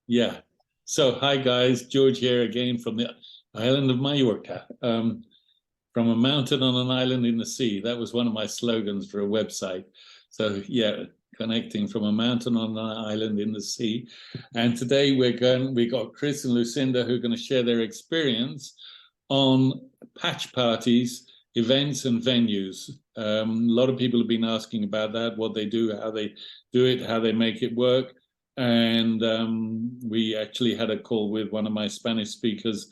Yeah. So, hi guys, George here again from the island of Mallorca. From a mountain on an island in the sea. That was one of my slogans for a website. So, yeah, connecting from a mountain on an island in the sea. And today we got Chris and Lucinda who are going to share their experience on patch parties, events, and venues. A lot of people have been asking about that, what they do, how they do it, how they make it work. And we actually had a call with one of my Spanish speakers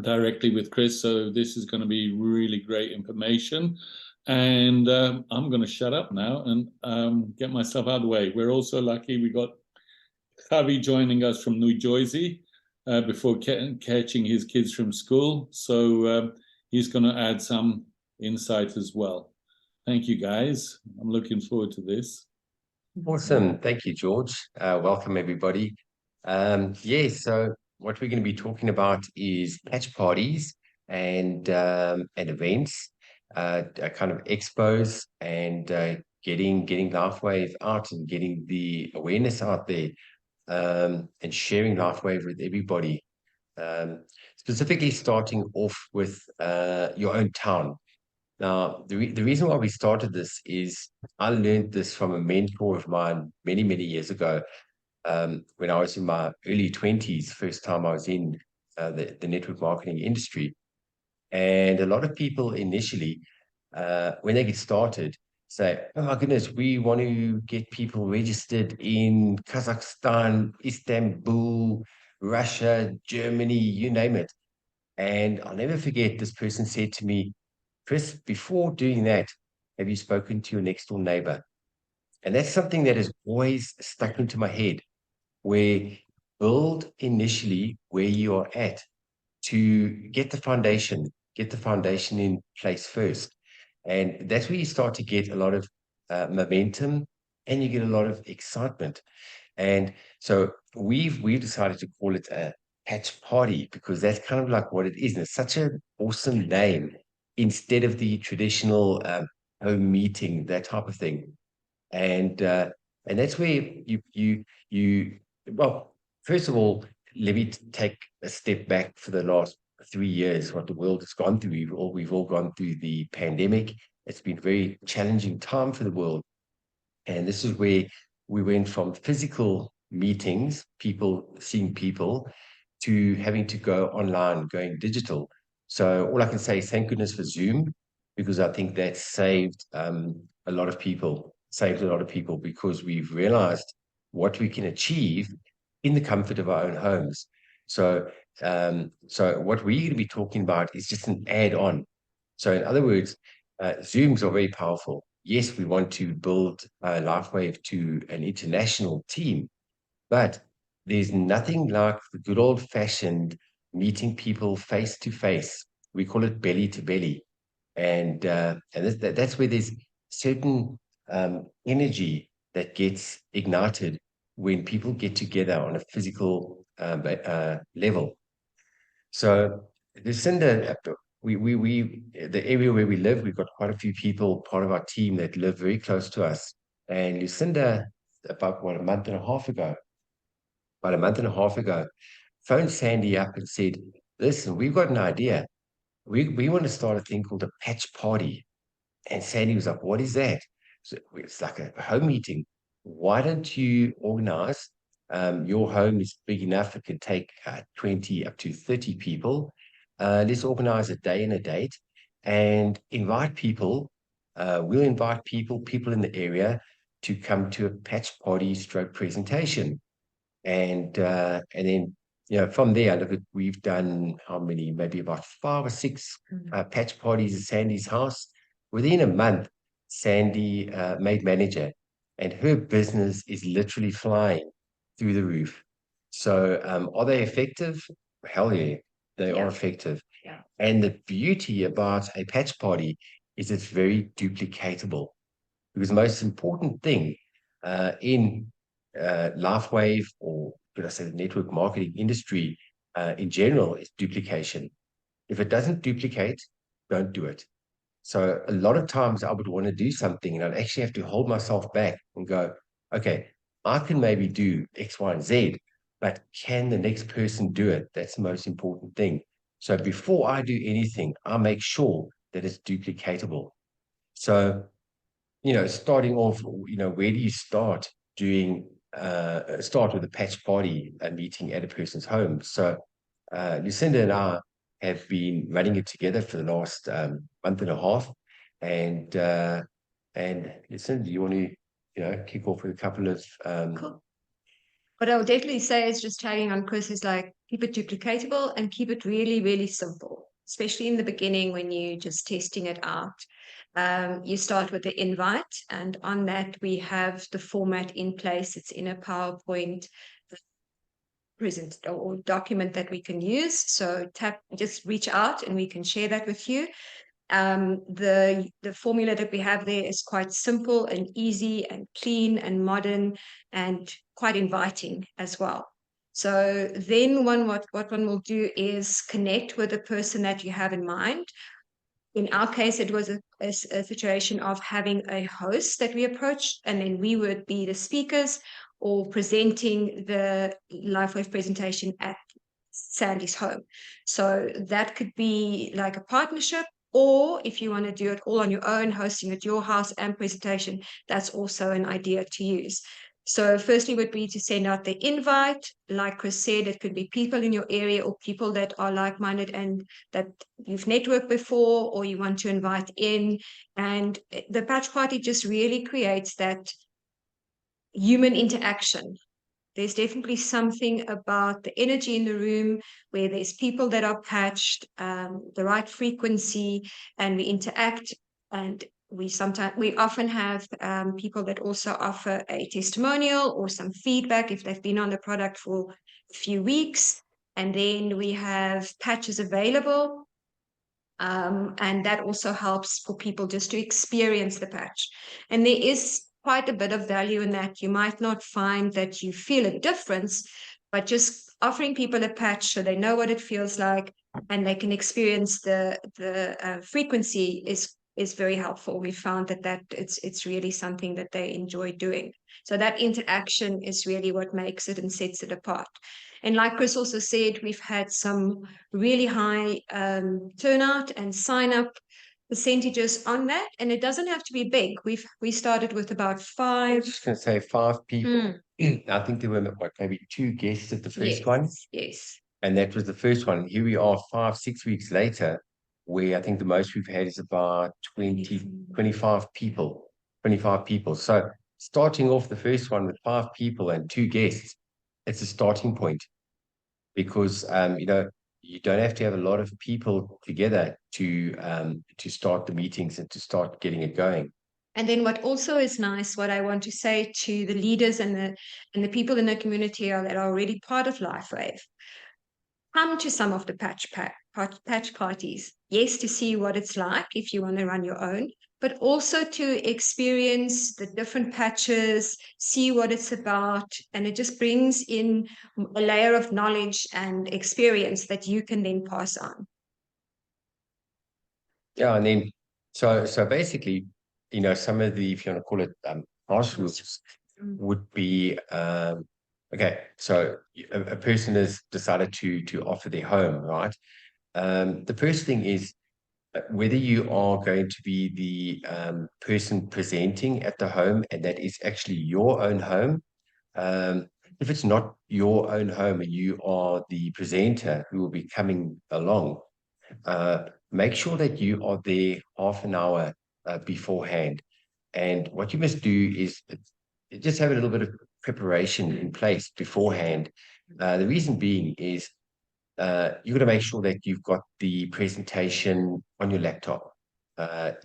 directly with Chris. So this is going to be really great information. And I'm going to shut up now and get myself out of the way. We're also lucky we got Javi joining us from New Jersey before catching his kids from school. So he's going to add some insight as well. Thank you, guys. I'm looking forward to this. Awesome. Thank you, George. Welcome, everybody. So what we're going to be talking about is patch parties and events, kind of expos and getting LifeWave out and getting the awareness out there, and sharing LifeWave with everybody. Specifically starting off with your own town. Now, the reason why we started this is I learned this from a mentor of mine many, many years ago, when I was in my early 20s, first time I was in the network marketing industry. And a lot of people initially, when they get started, say, oh my goodness, we want to get people registered in Kazakhstan, Istanbul, Russia, Germany, you name it. And I'll never forget, this person said to me, Chris, before doing that, have you spoken to your next door neighbor? And that's something that has always stuck into my head, where build initially where you are at to get the foundation in place first. And that's where you start to get a lot of momentum and you get a lot of excitement. And so we've decided to call it a patch party because that's kind of like what it is. And it's such an awesome name instead of the traditional home meeting, that type of thing. And and that's where you well, first of all, let me take a step back for the last 3 years, what the world has gone through. We've all gone through the pandemic. It's been a very challenging time for the world. And this is where we went from physical meetings, people seeing people, to having to go online, going digital. So all I can say is thank goodness for Zoom, because I think that saved a lot of people because we've realized what we can achieve in the comfort of our own homes. So so what we're going to be talking about is just an add-on. So in other words, Zooms are very powerful. Yes, we want to build LifeWave to an international team, but there's nothing like the good old-fashioned meeting people face to face. We call it belly to belly, and that's where there's certain energy that gets ignited when people get together on a physical level. So, Lucinda, the area where we live, we've got quite a few people, part of our team that live very close to us. And Lucinda, about what, about a month and a half ago, phoned Sandy up and said, listen, we've got an idea. We want to start a thing called a patch party. And Sandy was like, what is that? So it's like a home meeting. Why don't you organize? Your home is big enough, it could take 20 up to 30 people. Let's organize a day and a date and invite people. We'll invite people in the area to come to a patch party stroke presentation. And then from there, look at we've done how many, maybe about 5 or 6 patch parties at Sandy's house. Within a month, Sandy made manager, and her business is literally flying through the roof. So, are they effective? Hell yeah, they are effective. Yeah. And the beauty about a patch party is it's very duplicatable, because the most important thing in LifeWave, or could I say the network marketing industry in general, is duplication. If it doesn't duplicate, don't do it. So a lot of times I would want to do something and I'd actually have to hold myself back and go, okay, I can maybe do X, Y, and Z, but can the next person do it? That's the most important thing. So before I do anything, I make sure that it's duplicatable. So, starting off, where do you start doing, start with a patch party, a meeting at a person's home? So, Lucinda and I have been running it together for the last month and a half. And, Lucinda, do you want to, kick off with a couple of Cool. What I would definitely say is just tagging on Chris is like keep it duplicatable and keep it really, really simple, especially in the beginning when you're just testing it out. You start with the invite, and on that we have the format in place. It's in a PowerPoint present or document that we can use. So just reach out and we can share that with you. The formula that we have there is quite simple and easy and clean and modern and quite inviting as well. So then what one will do is connect with the person that you have in mind. In our case, it was a situation of having a host that we approached, and then we would be the speakers or presenting the LifeWave presentation at Sandy's home. So that could be like a partnership, or if you want to do it all on your own, hosting at your house and presentation, that's also an idea to use. So firstly would be to send out the invite. Like Chris said, it could be people in your area or people that are like-minded and that you've networked before or you want to invite in. And the patch party just really creates that human interaction. There's definitely something about the energy in the room where there's people that are patched, the right frequency, and we interact. And we often have people that also offer a testimonial or some feedback if they've been on the product for a few weeks. And then we have patches available. And that also helps for people just to experience the patch. And there is quite a bit of value in that. You might not find that you feel a difference, but just offering people a patch so they know what it feels like and they can experience the frequency is very helpful. We found that it's really something that they enjoy doing. So that interaction is really what makes it and sets it apart. And like Chris also said, we've had some really high turnout and sign up percentages on that, and it doesn't have to be big. We started with about I five. was just going to say 5 people. I think there were maybe 2 guests at the first one, Yes. and that was the first one. Here we are 5, 6 weeks later, where I think the most we've had is about 25 people. 25 people. So starting off the first one with 5 people and 2 guests, it's a starting point because you don't have to have a lot of people together to start the meetings and to start getting it going. And then what also is nice, what I want to say to the leaders and the people in the community that are already part of LifeWave, come to some of the patch parties. Yes, to see what it's like if you want to run your own, but also to experience the different patches, see what it's about, and it just brings in a layer of knowledge and experience that you can then pass on. Yeah, and then so basically, some of the, if you want to call it house rules, would be okay. So a person has decided to offer their home, right? The first thing is whether you are going to be the person presenting at the home, and that is actually your own home. If it's not your own home and you are the presenter who will be coming along, make sure that you are there half an hour beforehand. And what you must do is just have a little bit of preparation in place beforehand. The reason being is you've got to make sure that you've got the presentation on your laptop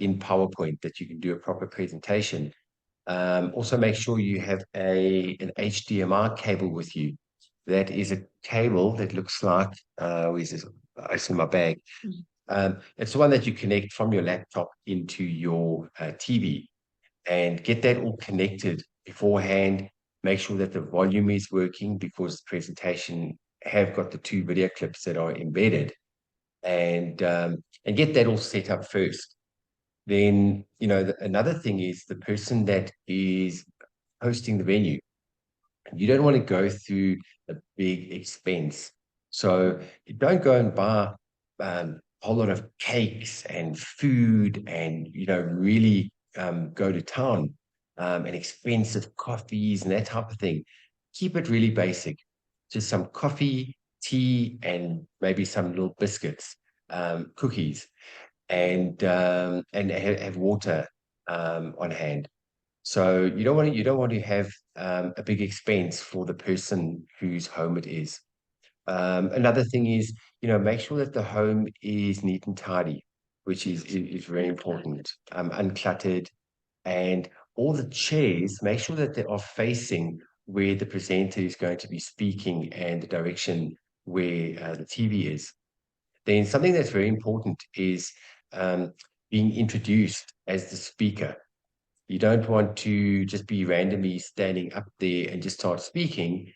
in PowerPoint, that you can do a proper presentation. Also, make sure you have an HDMI cable with you. That is a cable that looks like, where's this? It's in my bag. It's the one that you connect from your laptop into your TV and get that all connected beforehand. Make sure that the volume is working because the presentation have got the 2 video clips that are embedded, and get that all set up first. Then, another thing is the person that is hosting the venue. You don't want to go through a big expense. So you don't go and buy a whole lot of cakes and food and, really go to town and expensive coffees and that type of thing. Keep it really basic. Just some coffee, tea, and maybe some little biscuits, cookies, and have water on hand. So you don't want to have a big expense for the person whose home it is. Another thing is, make sure that the home is neat and tidy, which is very important. Uncluttered, and all the chairs, make sure that they are facing where the presenter is going to be speaking and the direction where the TV is. Then something that's very important is being introduced as the speaker. You don't want to just be randomly standing up there and just start speaking.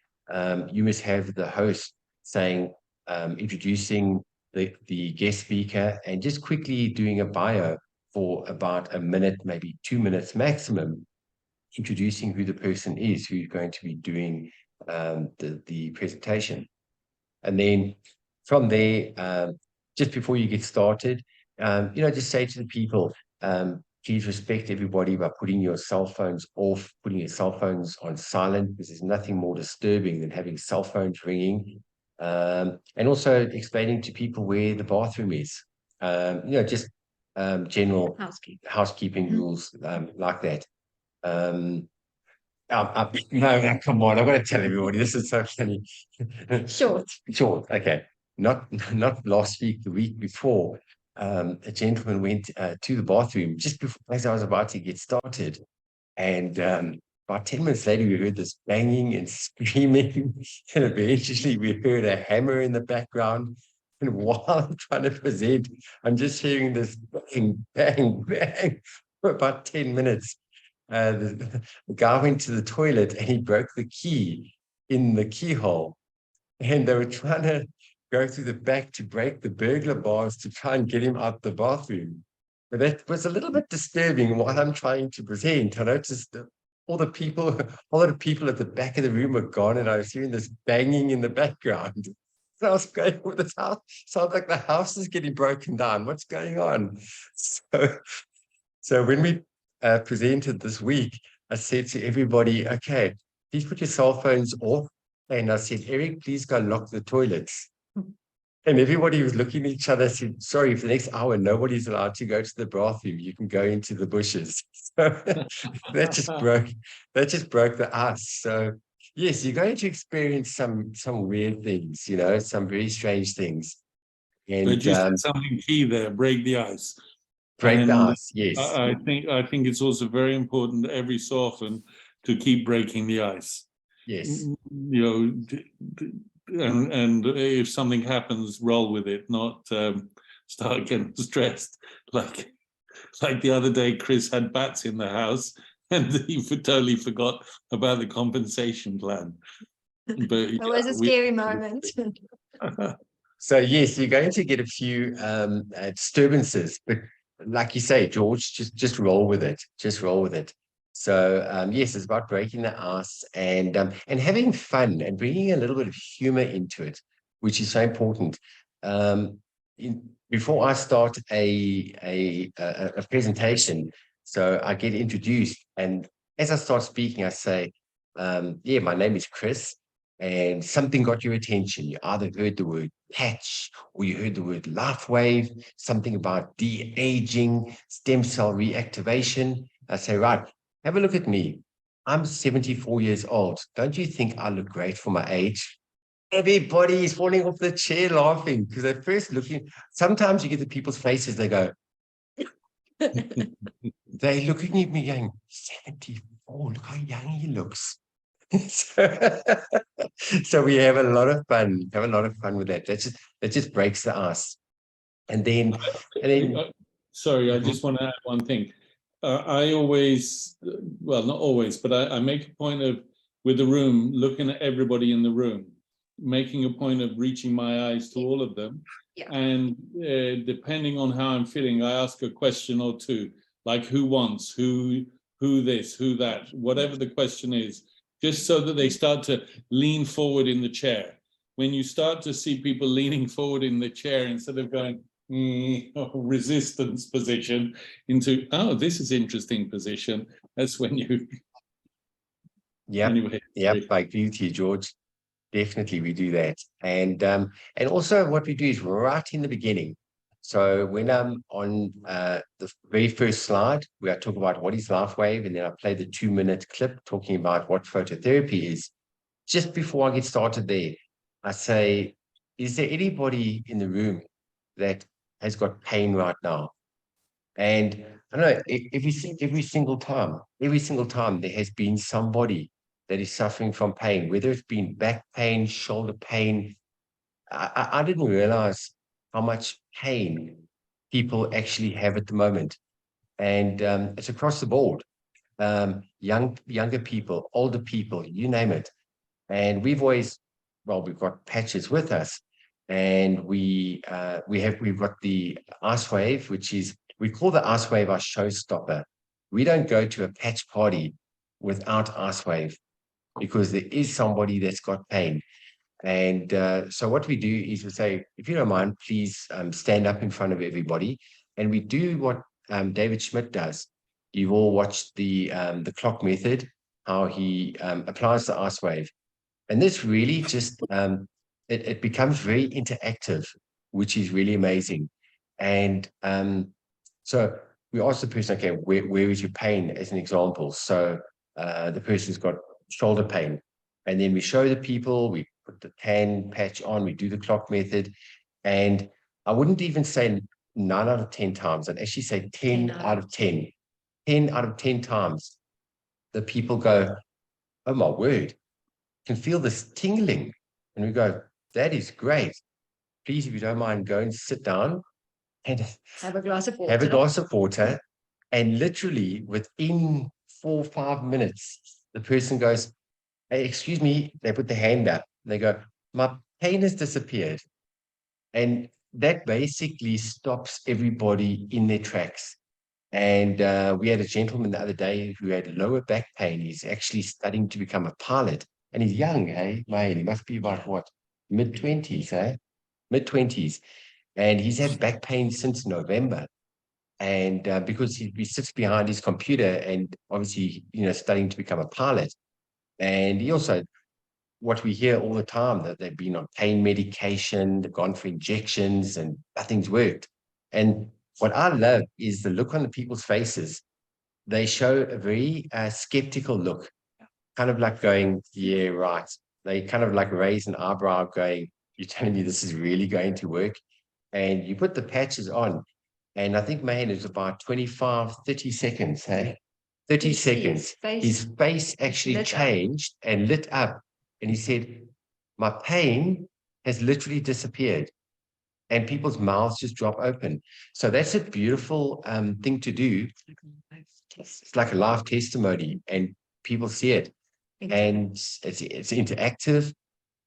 You must have the host saying, introducing the guest speaker and just quickly doing a bio for about a minute, maybe 2 minutes maximum, introducing who the person is who's going to be doing the presentation. And then from there, just before you get started, just say to the people, please respect everybody by putting your cell phones off, putting your cell phones on silent, because there's nothing more disturbing than having cell phones ringing. And also explaining to people where the bathroom is, just general housekeeping rules like that. No, come on, I've got to tell everybody, this is so funny. Short. Okay. Not last week, the week before, a gentleman went to the bathroom just before, as I was about to get started. And about 10 minutes later, we heard this banging and screaming. And eventually we heard a hammer in the background. And while I'm trying to present, I'm just hearing this bang, bang, bang for about 10 minutes. The guy went to the toilet and he broke the key in the keyhole. And they were trying to go through the back to break the burglar bars to try and get him out the bathroom. But that was a little bit disturbing while I'm trying to present. I noticed all the people at the back of the room were gone, and I was hearing this banging in the background. And I was going, well, this house sounds like the house is getting broken down. What's going on? So when we presented this week, I said to everybody, okay, please put your cell phones off. And I said, Eric, please go lock the toilets. And everybody was looking at each other, said, sorry, for the next hour, nobody's allowed to go to the bathroom. You can go into the bushes. So that just broke the ice. So yes, you're going to experience some weird things, some very strange things. And But you said something key there, break the ice. Break the ice, yes. I think it's also very important every so often to keep breaking the ice. Yes. And if something happens, roll with it, not start getting stressed. Like the other day, Chris had bats in the house and he totally forgot about the compensation plan. But it was a scary moment. So yes, you're going to get a few disturbances, but like you say, George, just roll with it. Just roll with it. So yes, it's about breaking the ice and having fun and bringing a little bit of humor into it, which is so important. Before I start a presentation, so I get introduced, and as I start speaking, I say, "Yeah, my name is Chris." And something got your attention. You either heard the word patch or you heard the word life wave, something about de-aging, stem cell reactivation. I say, right, have a look at me. I'm 74 years old. Don't you think I look great for my age? Everybody is falling off the chair laughing because they're first looking. Sometimes you get the people's faces, they go, they're looking at me going, 74, look how young he looks. So we have a lot of fun. With that. That just breaks the ice. And then sorry, I just want to add one thing. I always, well, not always, but I make a point of, with the room, looking at everybody in the room, making a point of reaching my eyes to all of them. Yeah. And depending on how I'm feeling, I ask a question or two, like who wants, who this, who that, whatever the question is. just so that they start to lean forward in the chair. When you start to see people leaning forward in the chair instead of going resistance position into, oh, this is interesting position, that's when you. Yeah, Anyway, yeah, I agree with you, George. Definitely, we do that, and also what we do is right in the beginning. So when I'm on the very first slide, where I talk about what is LifeWave, and then I play the 2-minute clip talking about what phototherapy is. Just before I get started there, I say, is there anybody in the room that has got pain right now? And I don't know, every single time there has been somebody that is suffering from pain, whether it's been back pain, shoulder pain. I didn't realize how much pain people actually have at the moment. And it's across the board. Younger people, older people, you name it. And we've got patches with us. And we've got the Ice Wave, we call the Ice Wave our showstopper. We don't go to a patch party without Ice Wave, because there is somebody that's got pain. And so what we do is we say, if you don't mind, please stand up in front of everybody. And we do what David Schmidt does. You've all watched the clock method, how he applies the Ice Wave. And this really just, it becomes very interactive, which is really amazing. And so we ask the person, okay, where is your pain, as an example? So the person's got shoulder pain. And then we show the people, we put the tan patch on, we do the clock method. And I wouldn't even say 9 out of 10 times, I'd actually say 10 out of 10. 10 out of 10 times, the people go, oh my word, can feel this tingling. And we go, that is great. Please, if you don't mind, go and sit down and Have a glass of water. have a glass of water. And literally within 4 or 5 minutes, the person goes, hey, excuse me, they put the hand up. They go, my pain has disappeared. And that basically stops everybody in their tracks. And we had a gentleman the other day who had lower back pain. He's actually studying to become a pilot. And he's young, eh? He must be about what? Mid-20s, eh? Mid-20s. And he's had back pain since November. And because he sits behind his computer and obviously, studying to become a pilot. And he also, what we hear all the time, that they've been on pain medication, they've gone for injections and nothing's worked. And what I love is the look on the people's faces. They show a very skeptical look, kind of like going, yeah, right. They kind of like raise an eyebrow going, you're telling me this is really going to work? And you put the patches on, and I think Mahan is about 25, 30 seconds, hey? 30 seconds. His face actually changed and lit up. And he said, my pain has literally disappeared. And people's mouths just drop open. So that's a beautiful thing to do. It's like a live testimony, and people see it. And it's interactive.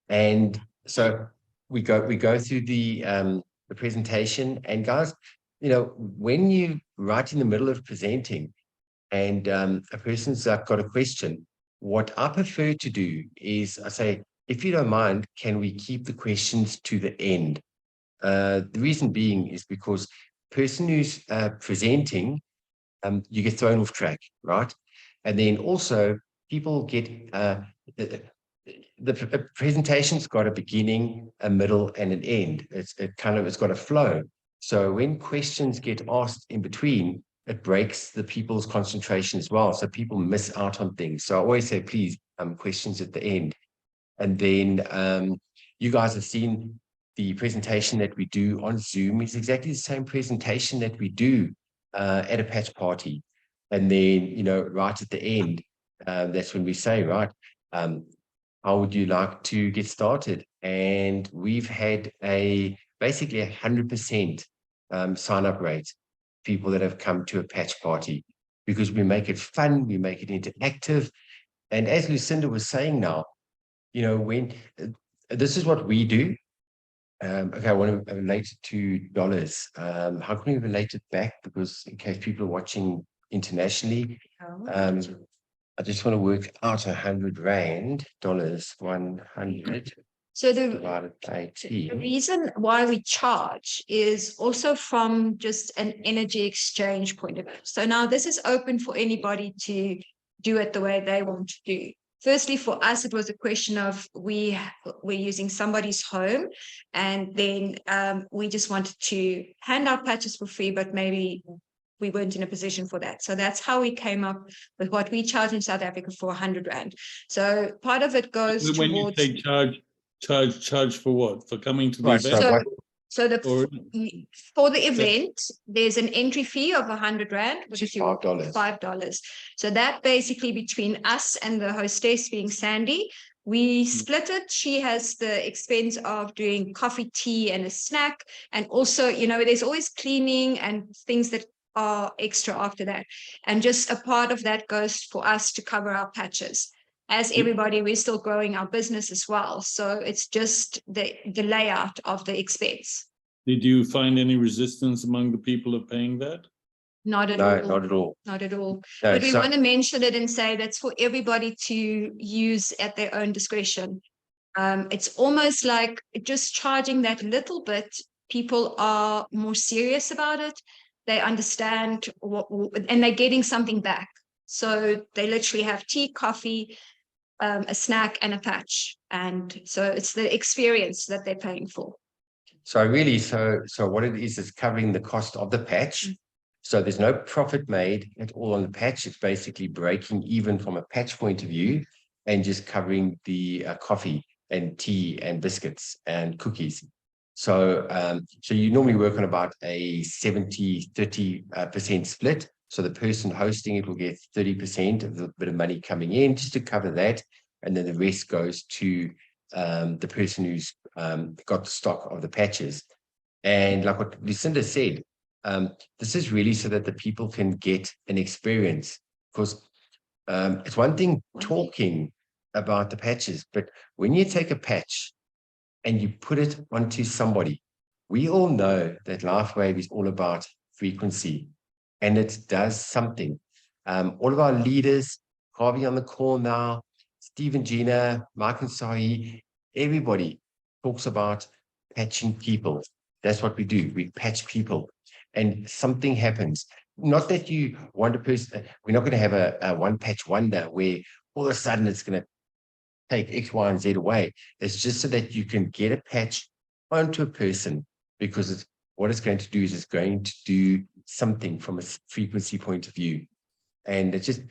And so we go through the presentation. And guys, when you right in the middle of presenting and a person's got a question, what I prefer to do is I say, if you don't mind, can we keep the questions to the end? The reason being is because person who's presenting, you get thrown off track, right? And then also people get the presentation's got a beginning, a middle, and an end. It's got a flow. So when questions get asked in between, it breaks the people's concentration as well. So people miss out on things. So I always say, please, questions at the end. And then you guys have seen the presentation that we do on Zoom is exactly the same presentation that we do at a patch party. And then, right at the end, that's when we say, right, how would you like to get started? And we've had basically 100% sign-up rate, people that have come to a patch party, because we make it fun, we make it interactive. And as Lucinda was saying now, when this is what we do. Okay, I want to relate it to dollars. How can we relate it back? Because in case people are watching internationally, I just want to work out $100 100 So the divided by T. reason why we charge is also from just an energy exchange point of view. So now this is open for anybody to do it the way they want to do. Firstly, for us, it was a question of we're using somebody's home, and then we just wanted to hand out patches for free, but maybe we weren't in a position for that. So that's how we came up with what we charge in South Africa for 100 Rand. So part of it goes When you towards... say charge for what? For coming to the Right, event? so what, So Or for the event, there's an entry fee of 100 Rand, which is your $5. $5. So that basically between us and the hostess being Sandy, we split it. She has the expense of doing coffee, tea, and a snack. And also, you know, there's always cleaning and things that are extra after that. And just a part of that goes for us to cover our patches. As everybody, we're still growing our business as well. So it's just the layout of the expense. did you find any resistance among the people of paying that? Not at no, all. not at all. Not at all. No, But we so- want to mention it and say that's for everybody to use at their own discretion. It's almost like just charging that little bit. People are more serious about it. They understand and they're getting something back. So they literally have tea, coffee, a snack, and a patch. And so it's the experience that they're paying for. So really, so what it is covering the cost of the patch. So there's no profit made at all on the patch. It's basically breaking even from a patch point of view and just covering the coffee and tea and biscuits and cookies. So so you normally work on about a 70-30% split. So the person hosting it will get 30% of the bit of money coming in just to cover that. And then the rest goes to the person who's got the stock of the patches. And like what Lucinda said, this is really so that the people can get an experience. Because it's one thing talking about the patches, but when you take a patch and you put it onto somebody, we all know that LifeWave is all about frequency, and it does something. All of our leaders, Harvey on the call now, Steve and Gina, Mark and Sahi, everybody talks about patching people. That's what we do. We patch people, and something happens. Not that you want a person, we're not going to have a one patch wonder where all of a sudden it's going to take X, Y, and Z away. It's just so that you can get a patch onto a person, because what it's going to do is it's going to do something from a frequency point of view. And it's just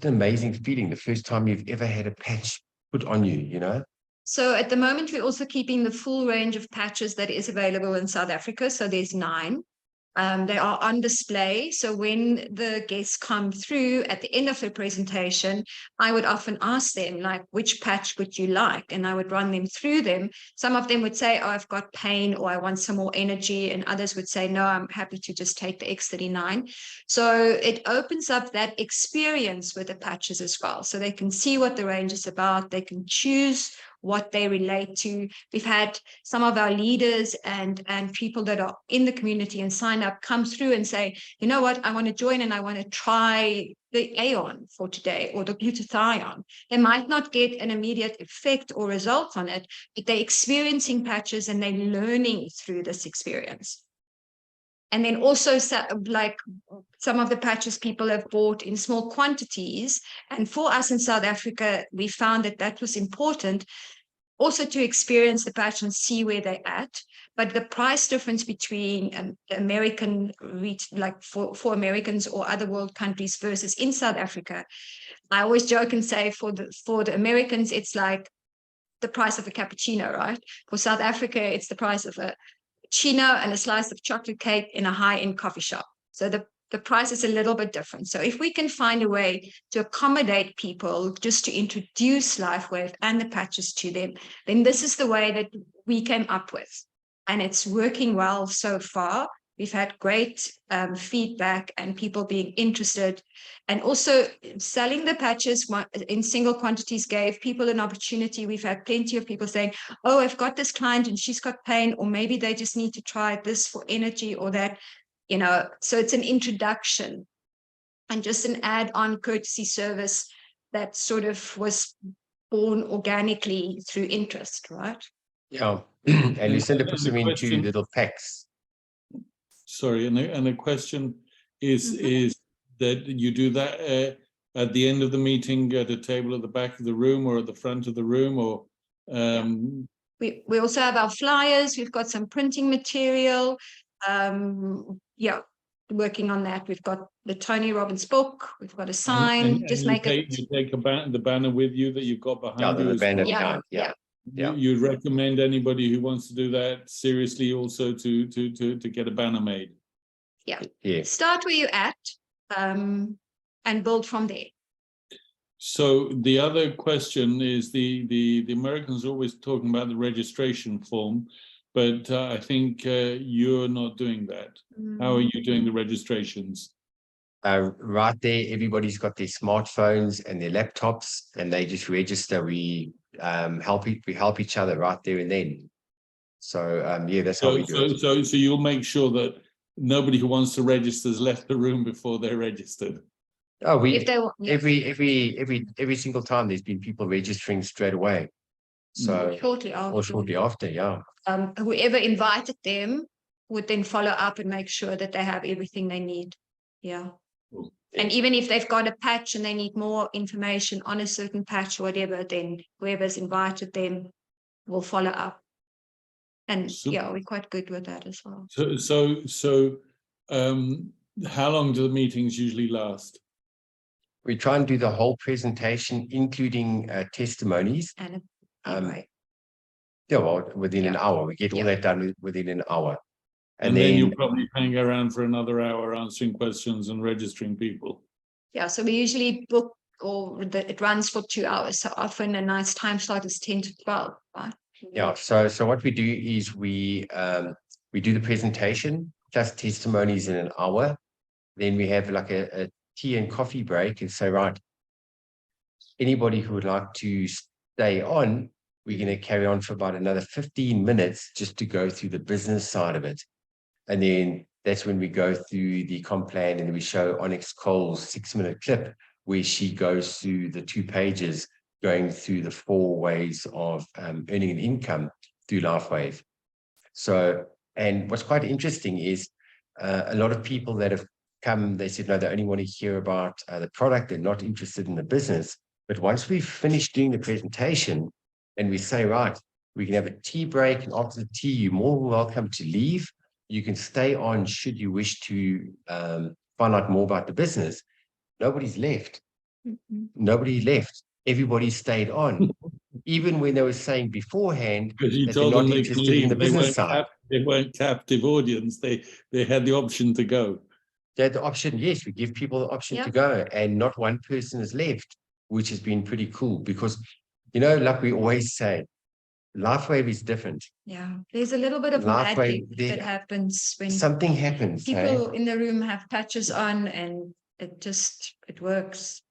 an amazing feeling. The first time you've ever had a patch put on you, you know? So at the moment, we're also keeping the full range of patches that is available in South Africa. So there's 9. They are on display. So when the guests come through at the end of the presentation, I would often ask them, like, which patch would you like? And I would run them through them. Some of them would say, oh, I've got pain, or I want some more energy. And others would say, no, I'm happy to just take the X39. So it opens up that experience with the patches as well. So they can see what the range is about. They can choose what they relate to. We've had some of our leaders and people that are in the community and sign up come through and say, you know what, I want to join and I want to try the Aeon for today, or the glutathione. They might not get an immediate effect or result on it, but they're experiencing patches and they're learning through this experience. And then also, like, some of the patches people have bought in small quantities. And for us in South Africa, we found that that was important also to experience the patch and see where they're at. But the price difference between the American, like for Americans or other world countries versus in South Africa, I always joke and say for the Americans, it's like the price of a cappuccino, right? For South Africa, it's the price of a chino and a slice of chocolate cake in a high-end coffee shop. So the price is a little bit different. So if we can find a way to accommodate people, just to introduce LifeWave and the patches to them, then this is the way that we came up with. And it's working well so far. We've had great feedback and people being interested. And also selling the patches in single quantities gave people an opportunity. We've had plenty of people saying, oh, I've got this client and she's got pain, or maybe they just need to try this for energy or that, you know. So it's an introduction and just an add-on courtesy service that sort of was born organically through interest, right? Yeah. And Lucinda puts the them into question- little packs. Sorry, and the question is Mhm. is that you do that at the end of the meeting at a table at the back of the room or at the front of the room, or We also have our flyers. We've got some printing material. Yeah, working on that. We've got the Tony Robbins book. We've got a sign. and Just you make take, it. you take the banner with you that you've got Yeah, behind you the as banner well. behind. Yeah. Yeah. You'd recommend anybody who wants to do that seriously also to get a banner made. Yeah. Start where you're at, and build from there. So the other question is the Americans are always talking about the registration form, but I think you're not doing that. How are you doing the registrations? Right there, everybody's got their smartphones and their laptops, and they just register. We help each other right there and then. So yeah, that's how we do it. So you'll make sure that nobody who wants to register has left the room before they're registered. Oh, If they want, yeah, every single time there's been people registering straight away. So shortly after. or shortly after, yeah. Whoever invited them would then follow up and make sure that they have everything they need. Yeah. Cool. And even if they've got a patch and they need more information on a certain patch or whatever, then whoever's invited them will follow up. And So- yeah, we're quite good with that as well. So how long do the meetings usually last? We try and do the whole presentation, including testimonies. And Um, Yeah, well, within an hour, we get all that done within an hour. And then you're probably hanging around for another hour answering questions and registering people. yeah, so we usually book, or it runs for 2 hours. So often a nice time slot is 10 to 12, right? Yeah, so what we do is we do the presentation plus testimonies in an hour. Then we have like a tea and coffee break and say, right, anybody who would like to stay on, we're going to carry on for about another 15 minutes just to go through the business side of it. And then that's when we go through the comp plan and we show Onyx Cole's 6-minute clip where she goes through the 2 pages going through the 4 ways of earning an income through LifeWave. So, and what's quite interesting is a lot of people that have come, they said, no, they only want to hear about the product. They're not interested in the business. But once we've finished doing the presentation and we say, right, we can have a tea break, and after the tea, you're more welcome to leave. You can stay on should you wish to find out more about the business. Nobody's left. Nobody left. Everybody stayed on. Even when they were saying beforehand Because you that told they're them not they can interested in leave. the business side. They weren't captive audience. They had the option to go. They had the option, yes, we give people the option to go, and not one person is left, which has been pretty cool because, you know, like we always say, LifeWave is different. Yeah, there's a little bit of magic that happens when something happens. People in the room have patches on, and it works.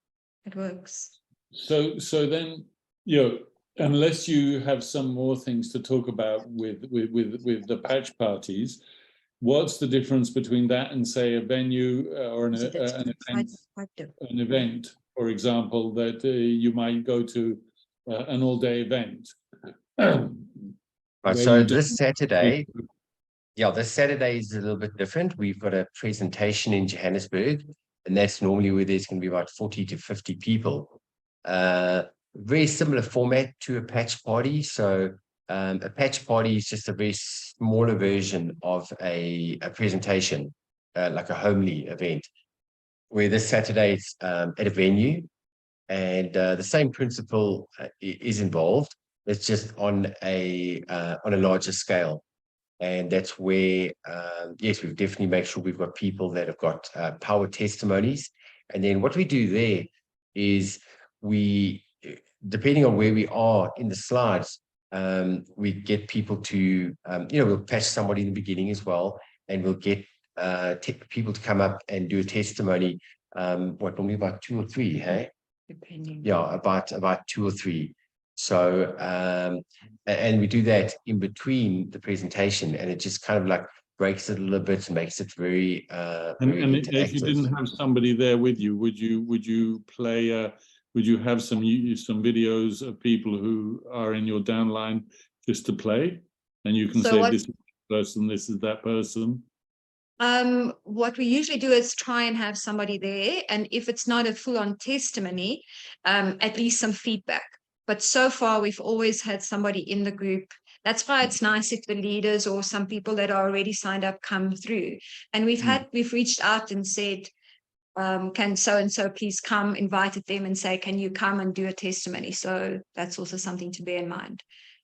It works. So then, you know, unless you have some more things to talk about with the patch parties, what's the difference between that and say a venue or an event, for example, that you might go to an all-day event? Right, so this Saturday, this Saturday is a little bit different. We've got a presentation in Johannesburg, and that's normally where there's going to be about 40 to 50 people. Very similar format to a patch party. So a patch party is just a very smaller version of a presentation, like a homely event, where this Saturday it's at a venue, and the same principle is involved. It's just on a larger scale. And that's where, yes, we've definitely made sure we've got people that have got power testimonies. And then what we do there is we, depending on where we are in the slides, we get people to, we'll patch somebody in the beginning as well, and we'll get people to come up and do a testimony, normally about 2 or 3, hey? Depending. Yeah, about 2 or 3. So, and we do that in between the presentation, and it just kind of like breaks it a little bit and makes it very, and if you didn't have somebody there with you, would you play would you have some videos of people who are in your downline just to play, and you can say this is that person, this is that person? What we usually do is try and have somebody there, and if it's not a full-on testimony, at least some feedback. But so far, we've always had somebody in the group. That's why it's nice if the leaders or some people that are already signed up come through. And we've reached out and said, can so-and-so please come, invited them and say, can you come and do a testimony? So that's also something to bear in mind.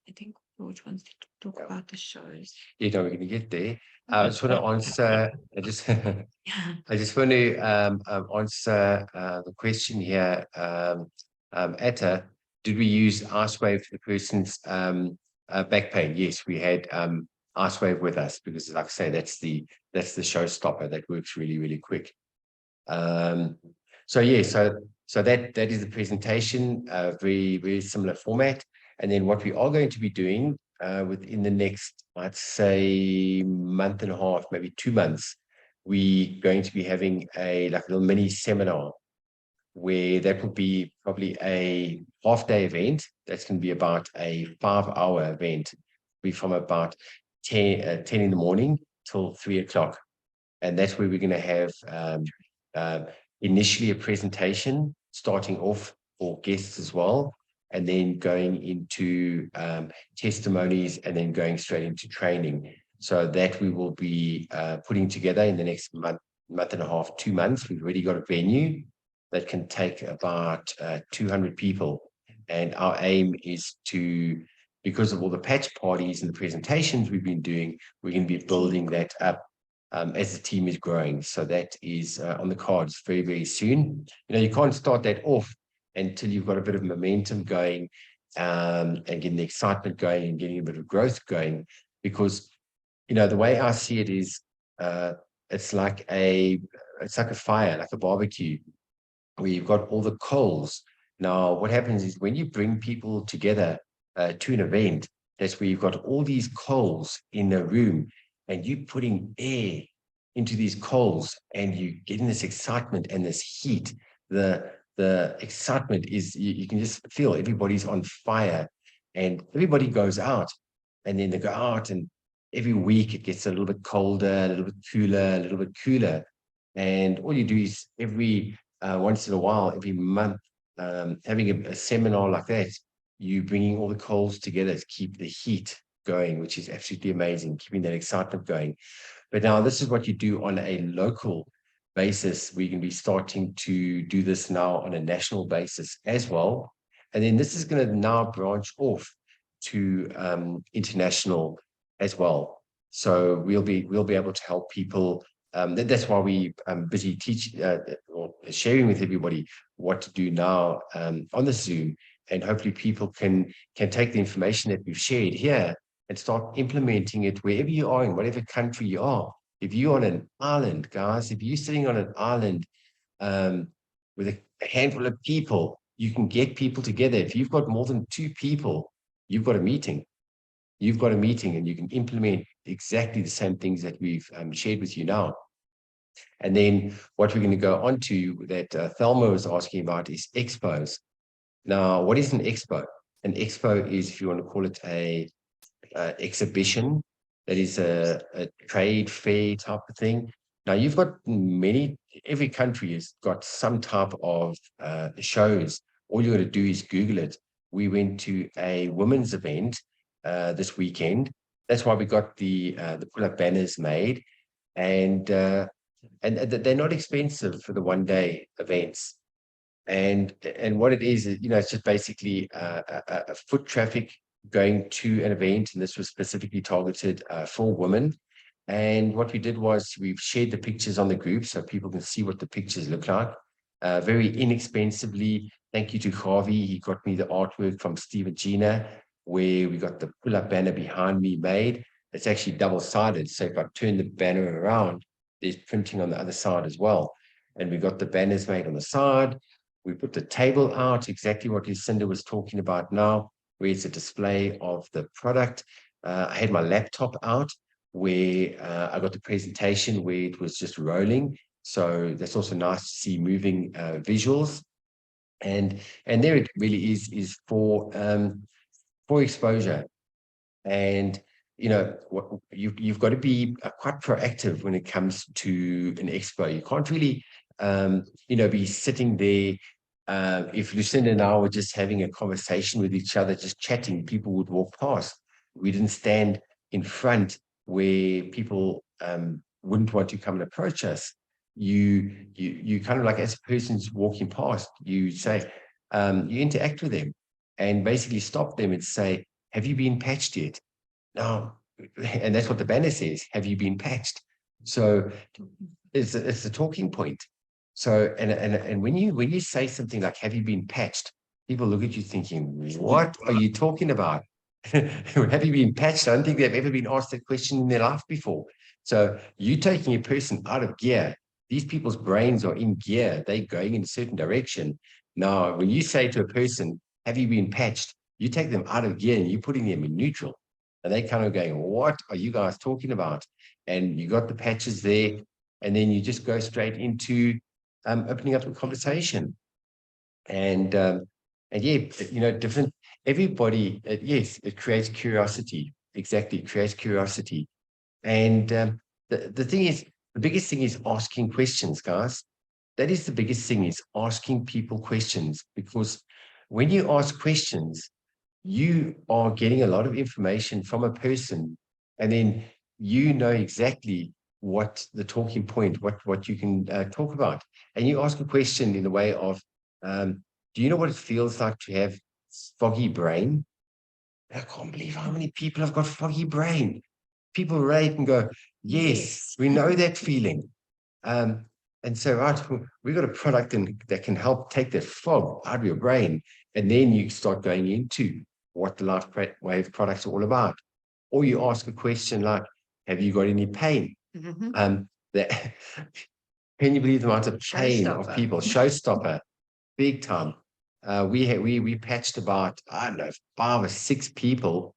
I think George wants to talk about the shows. We're going to get there. I just want to answer, I just want to answer the question here. Atta, did we use Icewave for the person's back pain? Yes, we had Icewave with us, because like I say, that's the showstopper that works really, really quick. So yeah, so that is the presentation, very, very similar format. And then what we are going to be doing within the next, I'd say, month and a half, maybe 2 months, we're going to be having a little mini seminar, where that will be probably a half-day event. That's going to be about a 5-hour event, be from about 10 in the morning till 3 o'clock. And that's where we're going to have initially a presentation starting off for guests as well, and then going into testimonies, and then going straight into training. So that we will be putting together in the next month and a half, 2 months. We've already got a venue that can take about 200 people. And our aim is to, because of all the patch parties and the presentations we've been doing, we're going to be building that up as the team is growing. So that is on the cards very, very soon. You can't start that off until you've got a bit of momentum going, and getting the excitement going and getting a bit of growth going. Because, the way I see it is, it's like a fire, like a barbecue, where you've got all the coals. Now, what happens is when you bring people together to an event, that's where you've got all these coals in a room, and you putting air into these coals, and you getting this excitement and this heat. The excitement is, you can just feel everybody's on fire, and everybody goes out, and then they go out, and every week it gets a little bit colder, a little bit cooler, a little bit cooler. And all you do is every once in a while, every month, having a seminar like that, you bringing all the coals together to keep the heat going, which is absolutely amazing, keeping that excitement going. But now this is what you do on a local basis. We can be starting to do this now on a national basis as well. And then this is going to now branch off to international as well. So we'll be able to help people. That's why we busy or sharing with everybody what to do now on the Zoom, and hopefully people can take the information that we've shared here and start implementing it wherever you are, in whatever country you are. If you're on an island, guys, if you're sitting on an island with a handful of people, you can get people together. If you've got more than 2 people, you've got a meeting. You've got a meeting, and you can implement exactly the same things that we've shared with you now. And then what we're going to go on to that Thelma was asking about is expos. Now, what is an expo? An expo is, if you want to call it a exhibition, that is a trade fair type of thing. Now, you've got every country has got some type of shows. All you got to do is Google it. We went to a women's event this weekend. That's why we got the pull-up banners made, and they're not expensive for the one-day events. And what it is, it's just basically a foot traffic going to an event, and this was specifically targeted for women. And what we did was we've shared the pictures on the group so people can see what the pictures look like very inexpensively. Thank you to Harvey. He got me the artwork from Steve and Gina, where we got the pull-up banner behind me made. It's actually double-sided, so if I turn the banner around, there's printing on the other side as well. And we got the banners made on the side. We put the table out, exactly what Lucinda was talking about now, where it's a display of the product. I had my laptop out, where I got the presentation where it was just rolling. So that's also nice to see moving visuals. And there it really is for exposure. And you've got to be quite proactive when it comes to an expo. You can't really be sitting there. If Lucinda and I were just having a conversation with each other, just chatting, people would walk past. We didn't stand in front where people wouldn't want to come and approach us. You kind of like, as a person's walking past, you say, you interact with them and basically stop them and say, have you been patched yet? No. And that's what the banner says. Have you been patched? So it's a talking point. So, and when you say something like, have you been patched? People look at you thinking, what are you talking about? Have you been patched? I don't think they've ever been asked that question in their life before. So you taking a person out of gear. These people's brains are in gear. They're going in a certain direction. Now, when you say to a person, have you been patched? You take them out of gear and you're putting them in neutral. And they kind of going, what are you guys talking about? And you got the patches there. And then you just go straight into opening up the conversation. And yeah, different, everybody, yes, it creates curiosity. Exactly, it creates curiosity. And the thing is, the biggest thing is asking questions, guys. That is the biggest thing, is asking people questions, because when you ask questions, you are getting a lot of information from a person, and then you know exactly what the talking point, what you can talk about. And you ask a question in the way of, do you know what it feels like to have foggy brain? I can't believe how many people have got foggy brain. People rate and go, yes, we know that feeling. And so, right, we've got a product that can help take that fog out of your brain. And then you start going into what the Life Wave products are all about. Or you ask a question like, have you got any pain? Can you believe the amount of pain of people? Showstopper, big time. We patched about, I don't know, 5 or 6 people,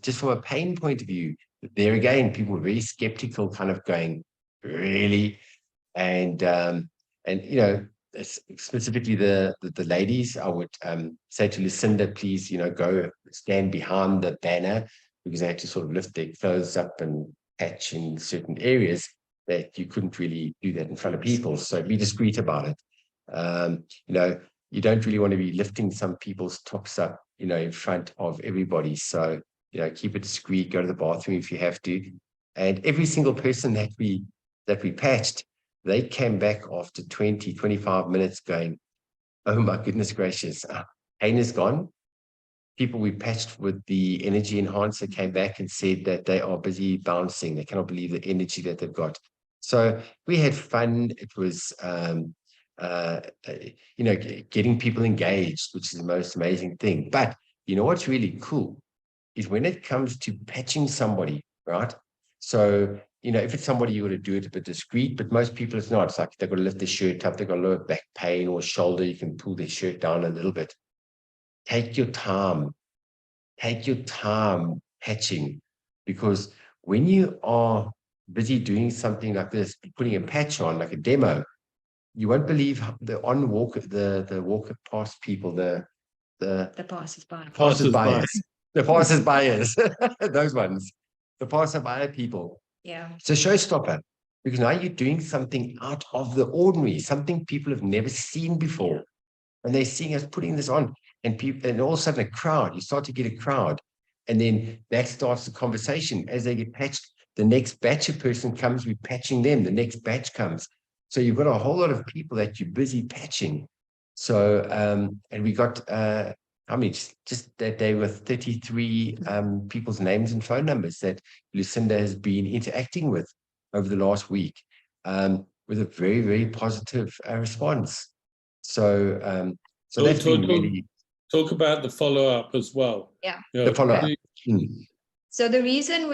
just from a pain point of view. There again, people were very skeptical, kind of going, really? And specifically the ladies, I would say to Lucinda, please, go stand behind the banner, because they had to sort of lift their clothes up and patch in certain areas that you couldn't really do that in front of people. So be discreet about it. You don't really want to be lifting some people's tops up, in front of everybody. So, keep it discreet, go to the bathroom if you have to. And every single person that we patched, they came back after 20, 25 minutes going, oh my goodness gracious, pain is gone. People we patched with the energy enhancer came back and said that they are busy bouncing. They cannot believe the energy that they've got. So we had fun. It was, getting people engaged, which is the most amazing thing. But what's really cool is when it comes to patching somebody, right? So, if it's somebody, you got to do it a bit discreet, but most people it's not. It's like they've got to lift their shirt up, they've got lower back pain or shoulder, you can pull their shirt down a little bit. Take your time patching, because when you are busy doing something like this, putting a patch on, like a demo, you won't believe the walk past people, the passers-byers, those ones, the passer-by people. Yeah. It's a showstopper, because now you're doing something out of the ordinary, something people have never seen before. And they're seeing us putting this on, and all of a sudden you start to get a crowd. And then that starts the conversation. As they get patched, the next batch of person comes, we're patching them, the next batch comes. So you've got a whole lot of people that you're busy patching. So, and we got, just that day with 33 people's names and phone numbers that Lucinda has been interacting with over the last week, with a very, very positive response. So, that's been really... Talk about the follow-up as well. Yeah. The follow-up. So the reason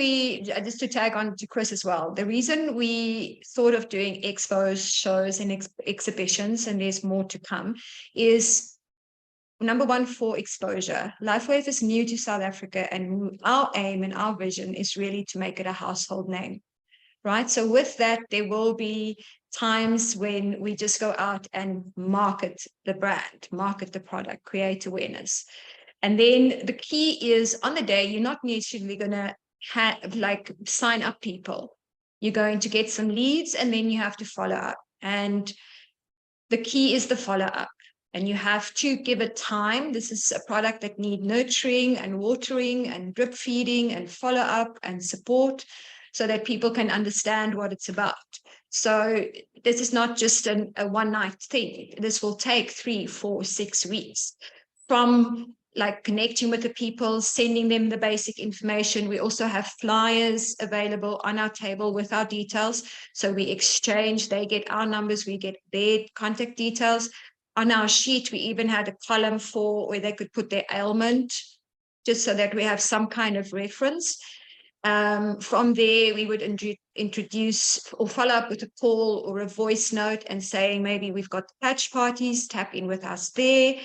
just to tag on to Chris as well, the reason we thought of doing expos, shows and exhibitions, and there's more to come, is number one, for exposure. LifeWave is new to South Africa, and our aim and our vision is really to make it a household name, right? So with that, there will be times when we just go out and market the brand, market the product, create awareness. And then the key is on the day, you're not necessarily going to like sign up people. You're going to get some leads and then you have to follow up. And the key is the follow up. And you have to give it time. This is a product that needs nurturing and watering and drip feeding and follow up and support so that people can understand what it's about. So this is not just a one night thing. This will take 3, 4, 6 weeks from like connecting with the people, sending them the basic information. We also have flyers available on our table with our details. So we exchange, they get our numbers, we get their contact details. On our sheet, we even had a column for where they could put their ailment, just so that we have some kind of reference. From there, we would introduce or follow up with a call or a voice note and saying, maybe we've got patch parties, tap in with us there.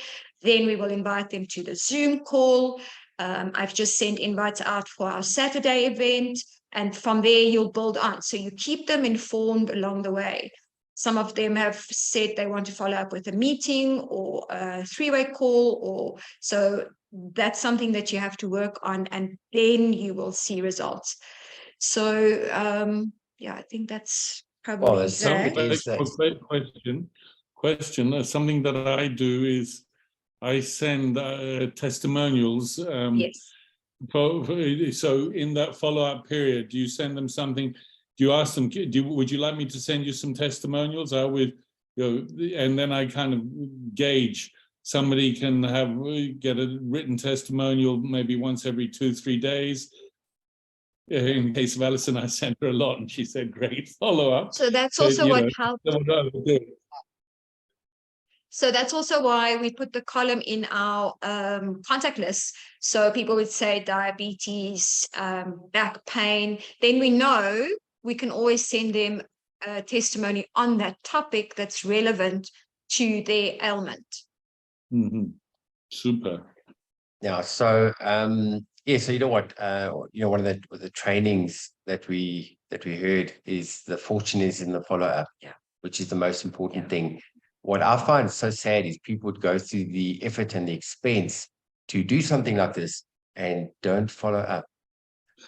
Then we will invite them to the Zoom call. I've just sent invites out for our Saturday event. And from there, you'll build on. So you keep them informed along the way. Some of them have said they want to follow up with a meeting or a 3-way call. Or so that's something that you have to work on, and then you will see results. So, yeah, I think that's probably that's question. Something that I do is I send testimonials. Yes. So in that follow-up period, do you send them something? Do you ask them, would you like me to send you some testimonials? And then I kind of gauge. Somebody can get a written testimonial maybe once every 2-3 days. In the case of Alison, I sent her a lot and she said, great, follow up. So that's also what helped. So that's also why we put the column in our contact list. So people would say diabetes, back pain. Then we know we can always send them a testimony on that topic that's relevant to their ailment. Mm-hmm. Super. Yeah. So so you know what? One of the trainings that we heard is the fortune is in the follow up, which is the most important thing. What I find so sad is people would go through the effort and the expense to do something like this and don't follow up.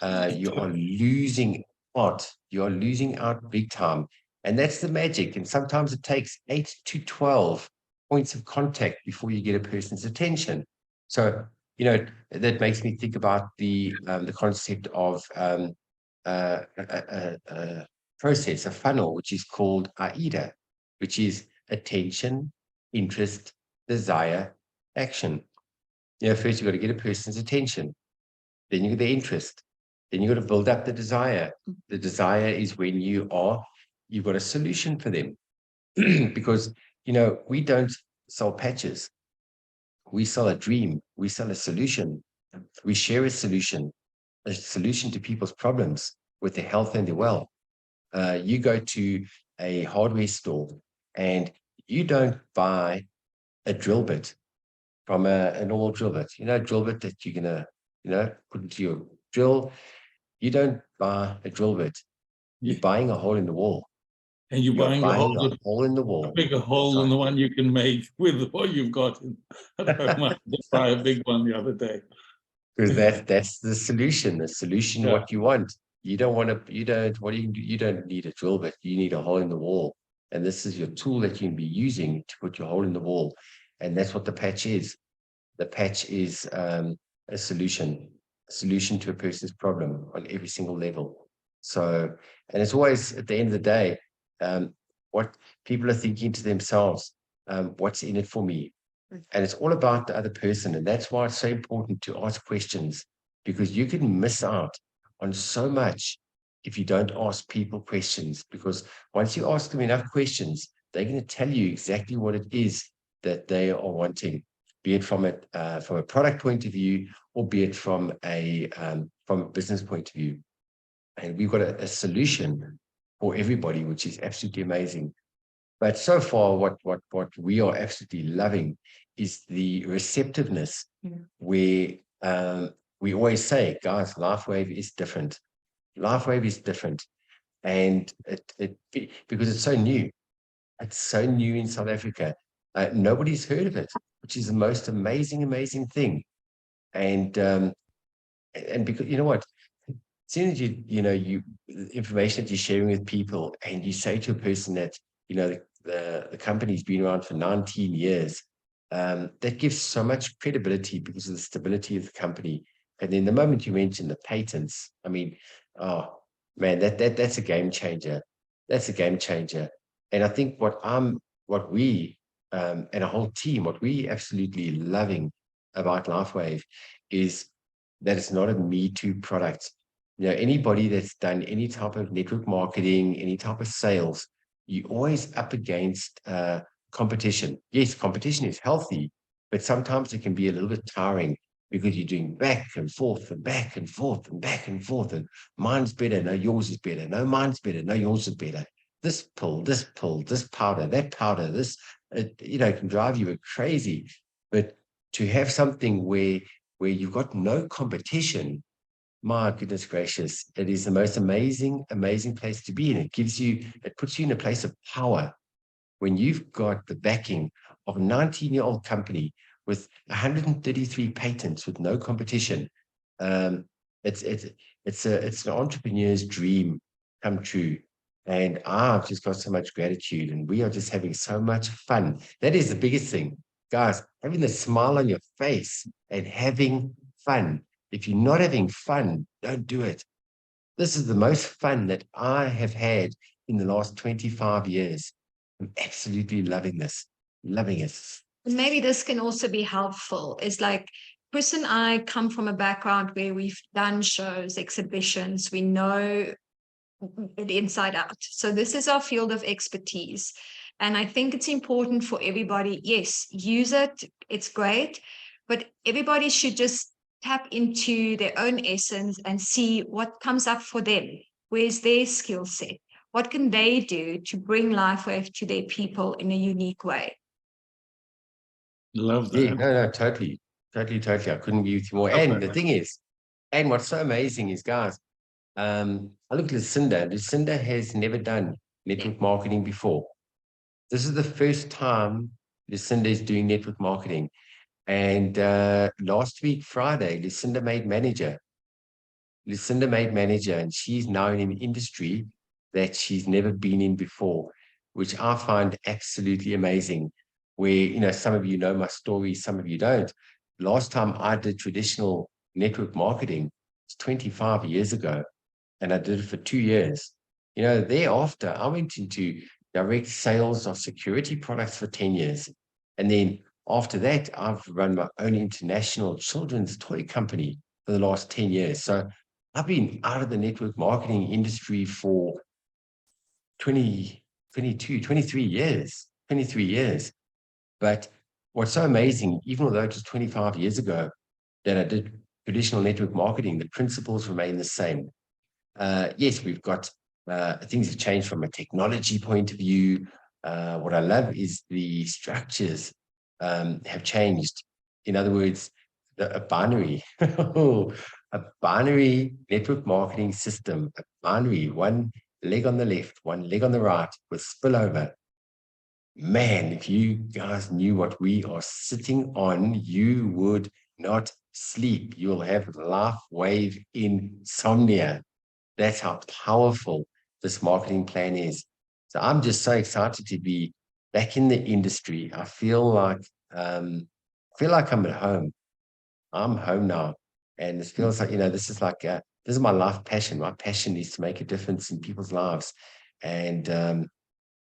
You are losing out. You are losing out big time. And that's the magic. And sometimes it takes 8 to 12 points of contact before you get a person's attention. So, that makes me think about the concept of a process, a funnel, which is called AIDA, which is attention, interest, desire, action. First you've got to get a person's attention, then you get the interest, then you've got to build up the desire. The desire is when you've got a solution for them. Because, we don't sell patches. We sell a dream. We sell a solution. We share a solution to people's problems with their health and their wealth. You go to a hardware store and you don't buy a drill bit from a normal drill bit. A drill bit that you're going to, put into your drill. You don't buy a drill bit. You're buying a hole in the wall. And you're buying a hole in the wall. A bigger hole than the one you can make with what you've got. I might just buy a big one the other day. Because that's the solution. The solution, what you want. You don't need a drill bit. You need a hole in the wall. And this is your tool that you can be using to put your hole in the wall. And that's what the patch is. The patch is a solution to a person's problem on every single level. So, and it's always at the end of the day, what people are thinking to themselves, what's in it for me? And it's all about the other person. And that's why it's so important to ask questions, because you can miss out on so much if you don't ask people questions. Because once you ask them enough questions, they're going to tell you exactly what it is that they are wanting, be it from a product point of view, or be it from a business point of view. And we've got a solution for everybody, which is absolutely amazing. But so far, what we are absolutely loving is the receptiveness, where we always say, guys, LifeWave is different. LifeWave is different. And because it's so new. It's so new in South Africa. Nobody's heard of it, which is the most amazing thing. And because you know what, as soon as you information that you're sharing with people, and you say to a person that the company's been around for 19 years, that gives so much credibility because of the stability of the company. And then the moment you mention the patents, I mean, oh man, that's a game changer. That's a game changer. And I think what we and a whole team, what we absolutely loving about LifeWave is that it's not a Me Too product. Anybody that's done any type of network marketing, any type of sales, you're always up against competition. Yes, competition is healthy, but sometimes it can be a little bit tiring because you're doing back and forth and back and forth and back and forth. And mine's better, no, yours is better. No, mine's better, no, yours is better. This pill, this powder, that powder, this, it can drive you crazy. But to have something where you've got no competition, my goodness gracious, it is the most amazing place to be in. It puts you in a place of power when you've got the backing of a 19-year-old company with 133 patents with no competition. It's an entrepreneur's dream come true. And I've just got so much gratitude, and we are just having so much fun. That is the biggest thing, guys, having the smile on your face and having fun. If you're not having fun, don't do it. This is the most fun that I have had in the last 25 years. I'm absolutely loving this, loving it. Maybe this can also be helpful. It's like Chris and I come from a background where we've done shows, exhibitions, we know it inside out. So this is our field of expertise. And I think it's important for everybody, yes, use it, it's great, but everybody should just tap into their own essence and see what comes up for them. Where's their skill set? What can they do to bring LifeWave to their people in a unique way? Love that. Yeah, no, totally. I couldn't agree with you more. And the thing is, and what's so amazing is, guys, I look at Lucinda. Lucinda has never done network marketing before. This is the first time Lucinda is doing network marketing. And last week, Friday, Lucinda made manager, and she's now in an industry that she's never been in before, which I find absolutely amazing. Where, some of you know my story, some of you don't. Last time I did traditional network marketing was 25 years ago, and I did it for 2 years. Thereafter, I went into direct sales of security products for 10 years. And then after that, I've run my own international children's toy company for the last 10 years. So I've been out of the network marketing industry for 23 years. But what's so amazing, even though it was 25 years ago that I did traditional network marketing, the principles remain the same. Yes, we've got things have changed from a technology point of view. What I love is the structures have changed. In other words, a binary, a binary network marketing system, a binary, one leg on the left, one leg on the right with spillover. Man, if you guys knew what we are sitting on, you would not sleep. You'll have LifeWave insomnia. That's how powerful this marketing plan is. So I'm just so excited to be back in the industry. I feel like I'm at home. I'm home now, and it feels like this is my life passion. My passion is to make a difference in people's lives, and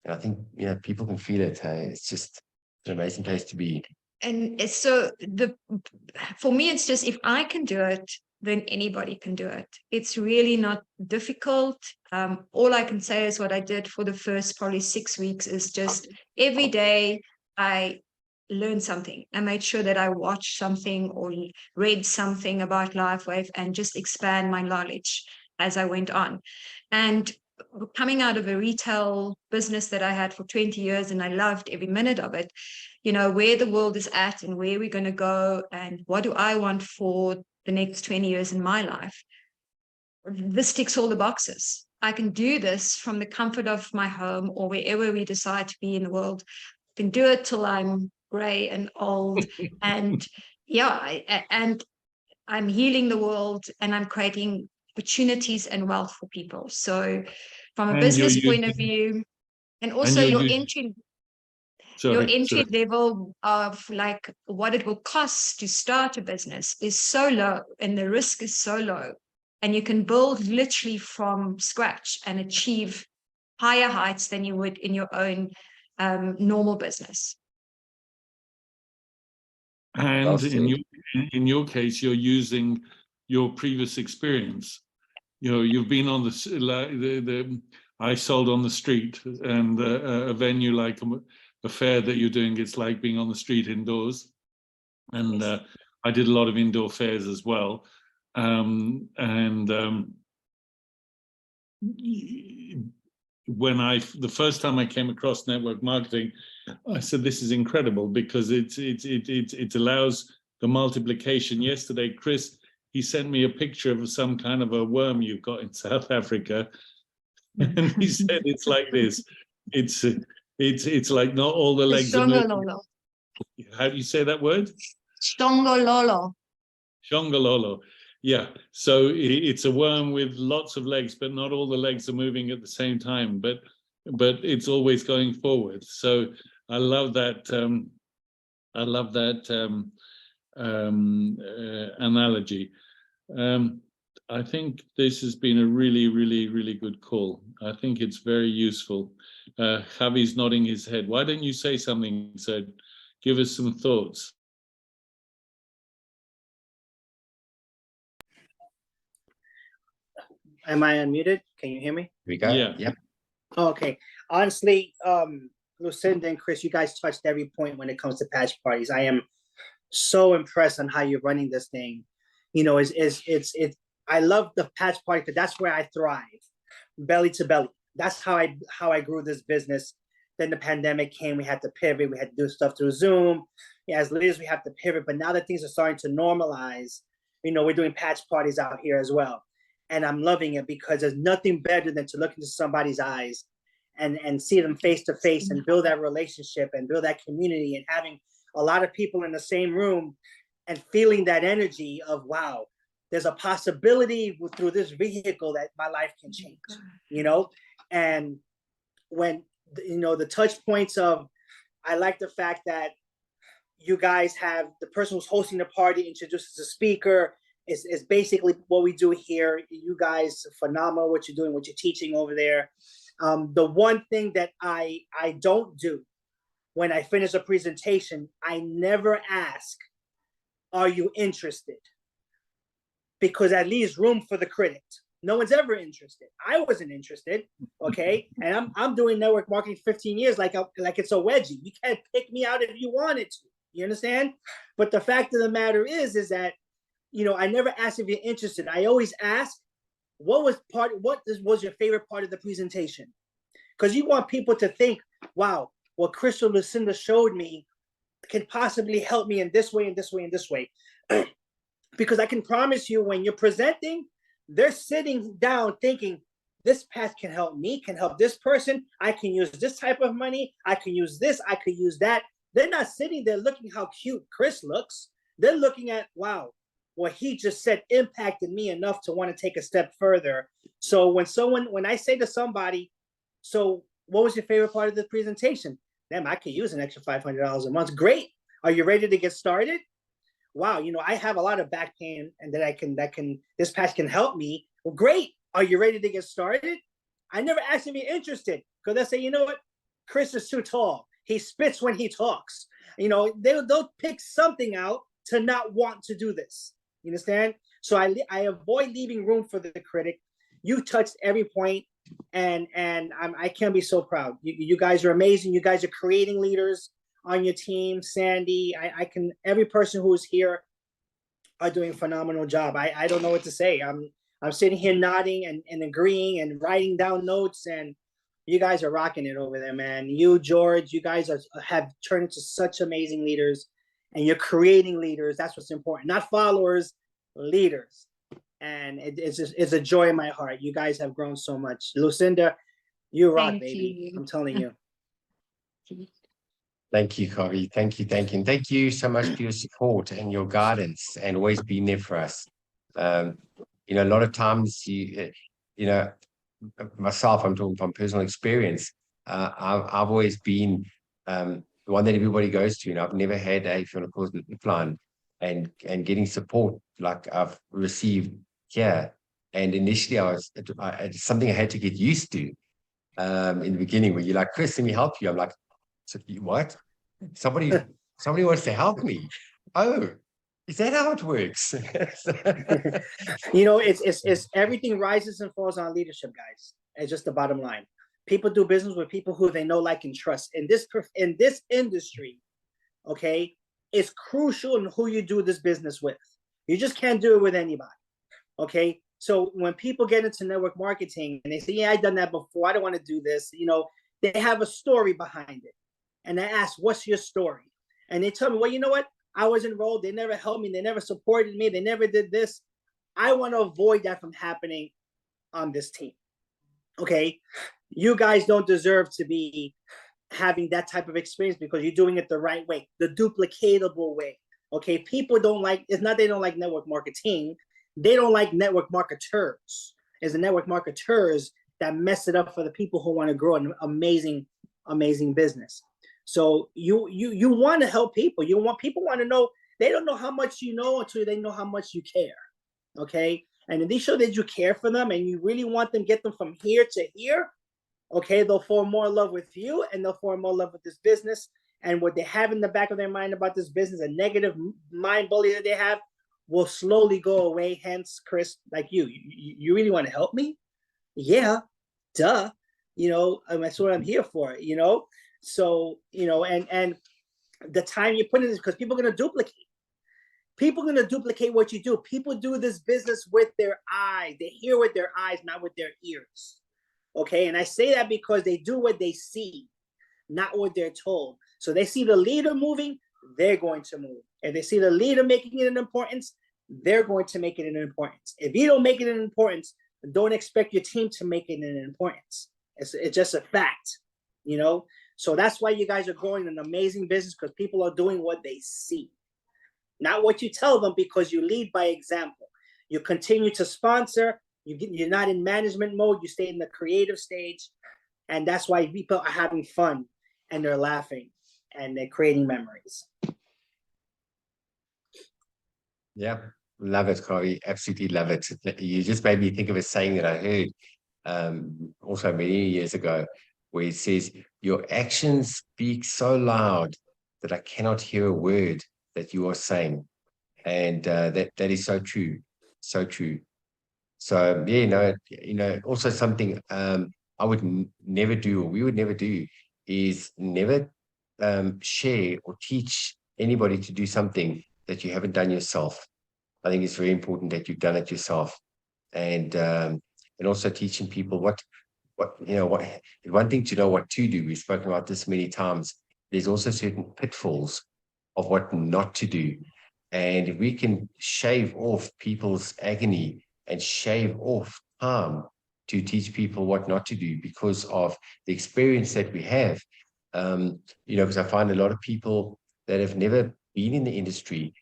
I think people can feel it. Hey? It's just an amazing place to be. And so for me, it's just, if I can do it, then anybody can do it. It's really not difficult. All I can say is what I did for the first probably 6 weeks is just every day I learned something. I made sure that I watched something or read something about LifeWave and just expand my knowledge as I went on. And coming out of a retail business that I had for 20 years, and I loved every minute of it, where the world is at and where we're going to go and what do I want for the next 20 years in my life. This ticks all the boxes. I can do this from the comfort of my home or wherever we decide to be in the world. I can do it till I'm gray and old. And and I'm healing the world and I'm creating opportunities and wealth for people. So from a And business point of view, and also your entry level of like what it will cost to start a business is so low and the risk is so low, and you can build literally from scratch and achieve higher heights than you would in your own normal business. And in your case, you're using your previous experience. You know, you've been on I sold on the street, and a venue like a fair that you're doing, it's like being on the street indoors. And Yes. I did a lot of indoor fairs as well. When the first time I came across network marketing, I said, this is incredible because it allows the multiplication. Yesterday, Chris, he sent me a picture of some kind of a worm you've got in South Africa. And he said, it's like this. It's like not all the legs are moving. How do you say that word? Shongololo. Shongololo. Yeah. So it's a worm with lots of legs, but not all the legs are moving at the same time. But it's always going forward. So I love that. I love that analogy. I think this has been a really, really, really good call. I think it's very useful. Javi's nodding his head. Why don't you say something? So give us some thoughts. Am I unmuted? Can you hear me? We go. Yeah. Yep. Okay. Honestly, Lucinda and Chris, you guys touched every point when it comes to patch parties. I am so impressed on how you're running this thing. You know, I love the patch party because that's where I thrive, belly to belly. That's how I grew this business. Then the pandemic came, we had to pivot, we had to do stuff through Zoom. Yeah, as leaders, we have to pivot. But now that things are starting to normalize, you know, we're doing patch parties out here as well. And I'm loving it because there's nothing better than to look into somebody's eyes and see them face to face and build that relationship and build that community, and having a lot of people in the same room and feeling that energy of, wow, there's a possibility through this vehicle that my life can change, you know? And when, you know, the touch points of, I like the fact that you guys have the person who's hosting the party introduces a speaker. Is basically what we do here. You guys are phenomenal what you're doing, what you're teaching over there. The one thing that I don't do when I finish a presentation, I never ask, are you interested? Because that leaves room for the critic. No one's ever interested. I wasn't interested, okay? And I'm doing network marketing 15 years like it's a wedgie. You can't pick me out if you wanted to. You understand? But the fact of the matter is that, you know, I never ask if you're interested. I always ask, what was your favorite part of the presentation? Because you want people to think, wow, what Chris or Lucinda showed me can possibly help me in this way, and this way, and this way. Because I can promise you, when you're presenting, they're sitting down thinking, this path can help me, can help this person. I can use this type of money. I can use this. I could use that. They're not sitting there looking how cute Chris looks. They're looking at, wow, what he just said impacted me enough to want to take a step further. So when I say to somebody, so what was your favorite part of the presentation? Damn, I could use an extra $500 a month. Great. Are you ready to get started? Wow, you know, I have a lot of back pain and this patch can help me. Well, great. Are you ready to get started? I never asked if you're interested, because they say, you know what? Chris is too tall. He spits when he talks. You know, they'll pick something out to not want to do this. You understand? So I avoid leaving room for the critic. You touched every point, and I can't be so proud. You guys are amazing. You guys are creating leaders on your team. Sandy, every person who is here are doing a phenomenal job. I don't know what to say. I'm sitting here nodding and agreeing and writing down notes, and you guys are rocking it over there, man. You, George, you guys have turned into such amazing leaders. And you're creating leaders. That's what's important. Not followers, leaders. and it's a joy in my heart. You guys have grown so much. Lucinda, you rock, Thank baby. you. I'm telling you. Thank you, Kari. Thank you. And thank you so much for your support and your guidance and always being there for us. You know, a lot of times you know, myself, I'm talking from personal experience. I've always been the one that everybody goes to, and I've never had a, if you want to call it, an upline and getting support like I've received here. And initially, it's something I had to get used to. In the beginning, when you're like, Chris, let me help you. I'm like, so what? Somebody wants to help me. Oh, is that how it works? You know, it's everything rises and falls on leadership, guys. It's just the bottom line. People do business with people who they know, like, and trust. In this industry, okay, it's crucial in who you do this business with. You just can't do it with anybody. Okay. So when people get into network marketing and they say, yeah, I've done that before, I don't want to do this, you know, they have a story behind it. And I ask, what's your story? And they tell me, well, you know what? I was enrolled. They never helped me. They never supported me. They never did this. I want to avoid that from happening on this team. Okay. You guys don't deserve to be having that type of experience because you're doing it the right way, the duplicatable way. Okay. People don't like, it's not they don't like network marketing. They don't like network marketers. It's the network marketers that mess it up for the people who want to grow an amazing business. So you want to help people. People want to know. They don't know how much you know until they know how much you care. Okay. And if they show that you care for them and you really want them, get them from here to here, okay, they'll fall more in love with you and they'll fall more in love with this business. And what they have in the back of their mind about this business, a negative mind bully that they have, will slowly go away. Hence, Chris, like you really want to help me? Yeah, duh. You know, that's what I'm here for, you know? So, you know, and the time you put in this, because people are going to duplicate. People are going to duplicate what you do. People do this business with their eyes. They hear with their eyes, not with their ears. Okay. And I say that because they do what they see, not what they're told. So they see the leader moving, they're going to move. If they see the leader making it an importance, they're going to make it an importance. If you don't make it an importance, don't expect your team to make it an importance. It's just a fact, you know? So that's why you guys are growing an amazing business, because people are doing what they see, not what you tell them, because you lead by example. You continue to sponsor. You're not in management mode. You stay in the creative stage. And that's why people are having fun and they're laughing and they're creating memories. Yeah, love it, Kari. Absolutely love it. You just made me think of a saying that I heard also many years ago, where it says, your actions speak so loud that I cannot hear a word that you are saying. And that is so true. So true. So yeah, also something I would never do, or we would never do, is never share or teach anybody to do something that you haven't done yourself. I think it's very important that you've done it yourself, and also teaching people what one thing to know what to do. We've spoken about this many times. There's also certain pitfalls of what not to do, and if we can shave off people's agony and shave off time to teach people what not to do because of the experience that we have, because I find a lot of people that have never been in the industry,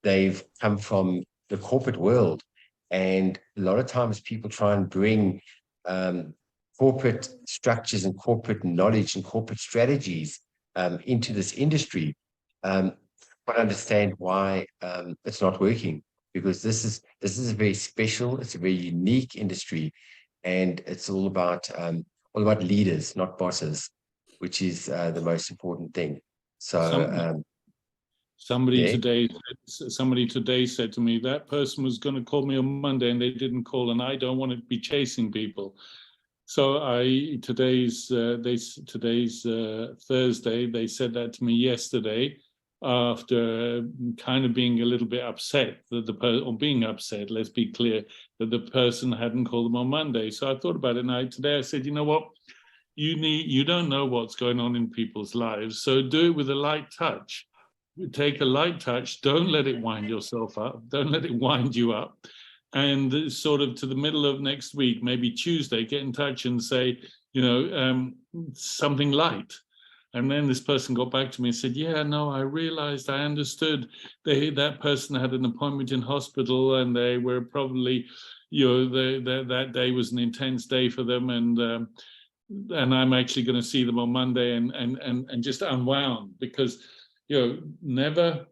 they've come from the corporate world, and a lot of times people try and bring corporate structures and corporate knowledge and corporate strategies into this industry, but understand why it's not working, because this is a very special, it's a very unique industry, and it's all about leaders, not bosses, which is the most important thing. So somebody yeah. today said to me, that person was going to call me on Monday and they didn't call, and I don't want to be chasing people. So today's Thursday. They said that to me yesterday, after kind of being a little bit upset being upset, let's be clear, that the person hadn't called them on Monday. So I thought about it, and today I said, you know what, you don't know what's going on in people's lives, so do it with a light touch. Take a light touch. Don't let it wind yourself up. Don't let it wind you up. and sort of to the middle of next week, maybe Tuesday, get in touch and say, something light. And then this person got back to me and said, yeah, no, I realized, I understood that person had an appointment in hospital, and they were probably, that day was an intense day for them, and I'm actually going to see them on Monday, and just unwound, because, never,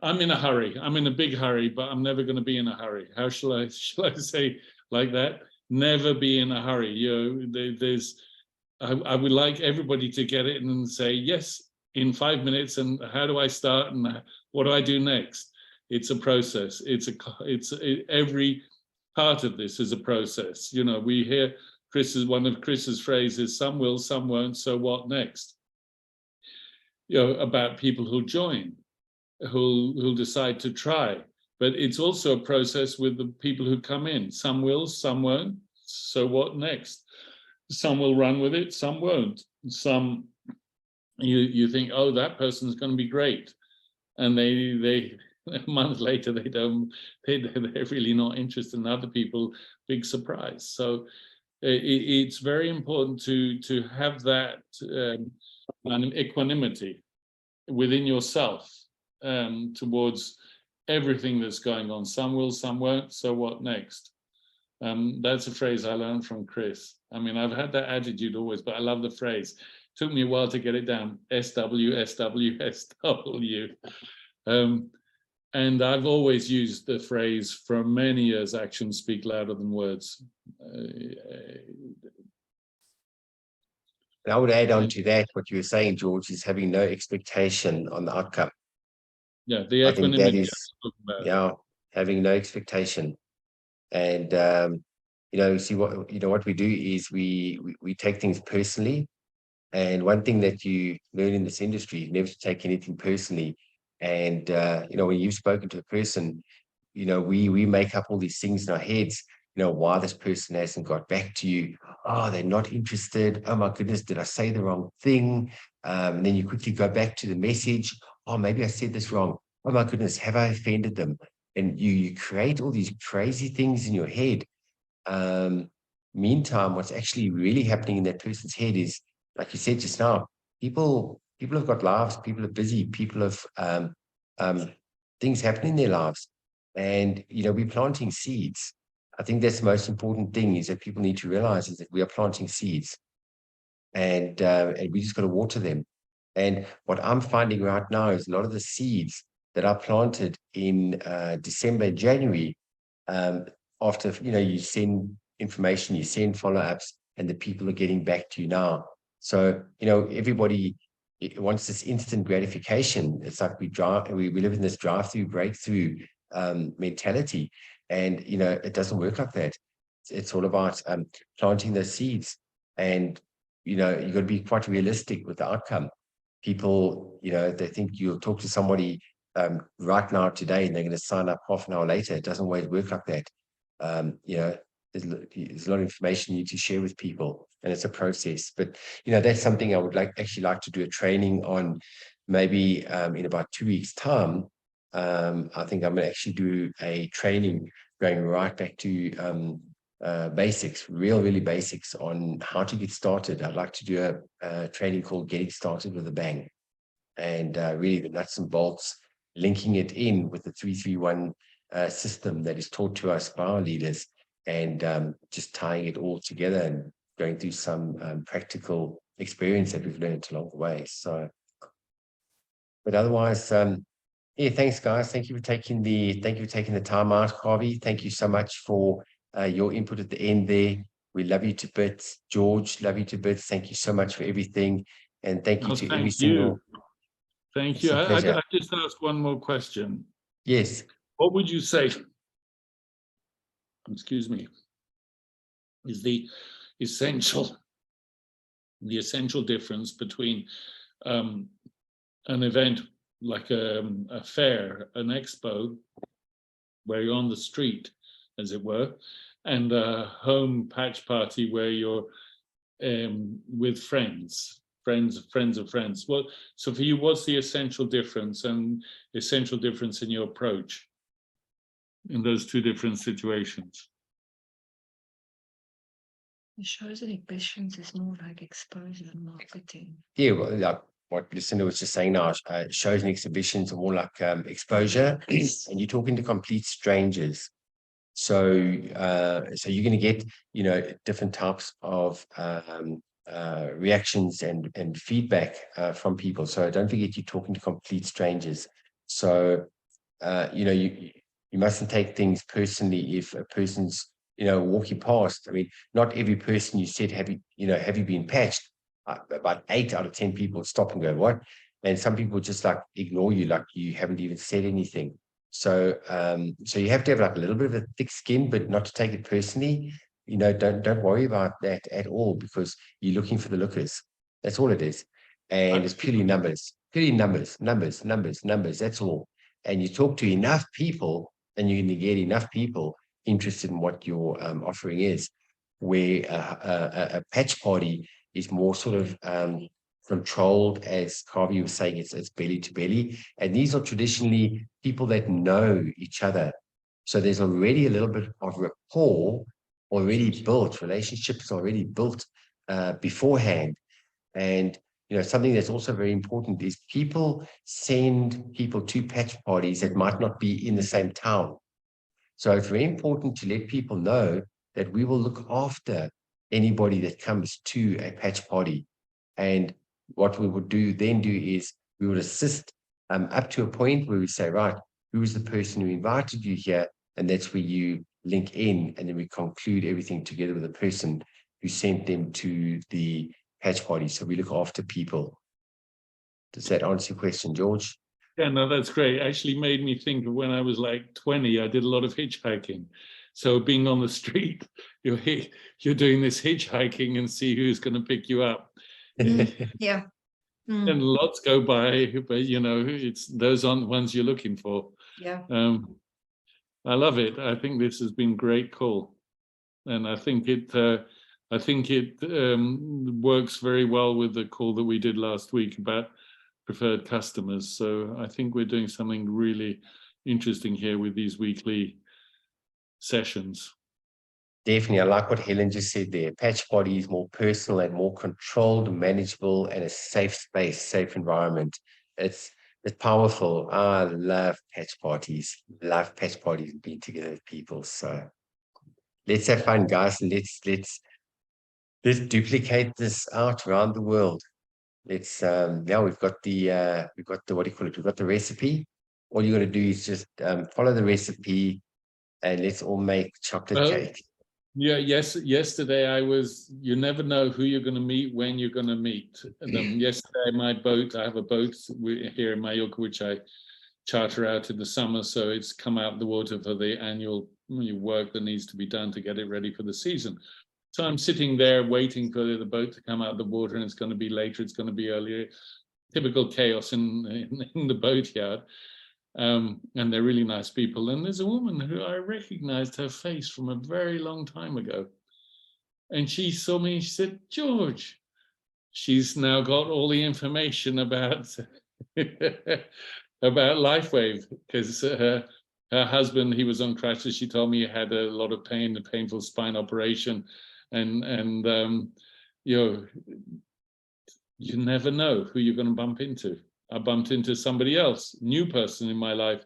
I'm in a hurry. I'm in a big hurry, but I'm never going to be in a hurry. How shall I say like that? Never be in a hurry. I would like everybody to get it and say, yes, in 5 minutes, and how do I start, and what do I do next? It's a process. Every part of this is a process. We hear one of Chris's phrases, some will, some won't, so what next? About people who'll join, who'll decide to try. But it's also a process with the people who come in. Some will, some won't, so what next? Some will run with it, some won't. Some you think, oh, that person's going to be great, and they a month later they're really not interested in other people. Big surprise. So it's very important to have that equanimity within yourself towards everything that's going on. Some will, some won't, so what next? That's a phrase I learned from Chris. I mean, I've had that attitude always, but I love the phrase. Took me a while to get it down. SW, SW, SW. And I've always used the phrase for many years, actions speak louder than words. I would add on to that, what you were saying, George, is having no expectation on the outcome. Yeah, the I think equanimity. that is, having no expectation. And see what we do is we take things personally. And one thing that you learn in this industry is never to take anything personally. And when you've spoken to a person, we make up all these things in our heads, why this person hasn't got back to you. Oh, they're not interested. Oh my goodness, did I say the wrong thing? And then you quickly go back to the message. Oh, maybe I said this wrong. Oh my goodness, have I offended them? And you create all these crazy things in your head. Meantime, what's actually really happening in that person's head is, like you said just now, people have got lives, people are busy, people have things happening in their lives. And we're planting seeds. I think that's the most important thing, is that people need to realize is that we are planting seeds, and we just got to water them. And what I'm finding right now is a lot of the seeds that I planted in December and January, after you send information, you send follow-ups, and the people are getting back to you now. So everybody wants this instant gratification. It's like we live in this drive-through breakthrough mentality, and it doesn't work like that. It's all about planting those seeds, and you've got to be quite realistic with the outcome. People, they think you'll talk to somebody right now today, and they're going to sign up half an hour later. It doesn't always work like that. There's a lot of information you need to share with people, and it's a process. But that's something I would actually like to do a training on, maybe in about 2 weeks' time. I think I'm going to actually do a training going right back to basics, really basics on how to get started. I'd like to do a training called Getting Started with a Bang, and really the nuts and bolts, linking it in with the 331 system that is taught to us by our leaders, and just tying it all together and going through some practical experience that we've learned along the way. So, but otherwise, yeah, thanks guys. Thank you for taking the time out, Harvey. Thank you so much for your input at the end there. We love you to bits. George, love you to bits. Thank you so much for everything, and thank you to every single. Thank you. I just ask one more question. Yes. What would you say, excuse me, is the essential difference between an event like a fair, an expo, where you're on the street, as it were, and a home patch party where you're with friends of friends? So for you, what's the essential difference in your approach? in those two different situations. The shows and exhibitions is more like exposure and marketing. Yeah, well, like what Lucinda was just saying now, shows and exhibitions are more like exposure, and you're talking to complete strangers. So, so you're going to get, you know, different types of reactions and feedback from people. So don't forget, you're talking to complete strangers. So, you know, you mustn't take things personally if a person's, you know, walking past. I mean, not every person you said, have you been patched? About 8 out of 10 people stop and go, what? And some people just like ignore you, like you haven't even said anything. So, so you have to have like a little bit of a thick skin, but not to take it personally. You know, don't worry about that at all, because you're looking for the lookers. That's all it is. And it's purely numbers, numbers. That's all. And you talk to enough people, and you're going to get enough people interested in what your offering is. Where a patch party is more sort of controlled, as Harvey was saying, it's belly to belly. And these are traditionally people that know each other. So there's already a little bit of rapport already built, relationships already built beforehand. And, you know, something that's also very important is people send people to patch parties that might not be in the same town. So it's very important to let people know that we will look after anybody that comes to a patch party. And what we would do is we would assist up to a point where we say, right, who is the person who invited you here? And that's where you link in, and then we conclude everything together with the person who sent them to the patch party. So we look after people. Does that answer your question, George? Yeah, no, that's great. Actually made me think of when I was like 20, I did a lot of hitchhiking. So being on the street, you're doing this hitchhiking and see who's going to pick you up. Yeah. Mm. And lots go by, but you know, it's those aren't the ones you're looking for. Yeah. I love it. I think this has been great call, and I think it works very well with the call that we did last week about preferred customers. So I think we're doing something really interesting here with these weekly sessions. Definitely. I like what Helen just said there. Patch party is more personal and more controlled, manageable, and a safe space, safe environment. It's powerful. I love patch parties. Love patch parties and being together with people. So let's have fun, guys. Let's duplicate this out around the world. Let's now we've got the what do you call it? We've got the recipe. All you got to do is just follow the recipe, and let's all make chocolate cake. Yeah, yesterday you never know who you're going to meet when you're going to meet them. Yesterday, I have a boat here in Mallorca, which I charter out in the summer. So it's come out the water for the annual work that needs to be done to get it ready for the season. So I'm sitting there waiting for the boat to come out the water, and it's going to be later, it's going to be earlier. Typical chaos in the boatyard. And they're really nice people. And there's a woman who I recognized her face from a very long time ago. And she saw me and she said, George. She's now got all the information about LifeWave, because her husband, he was on crutches. She told me he had a lot of pain, a painful spine operation. And you know, you never know who you're going to bump into. I bumped into somebody else, new person in my life.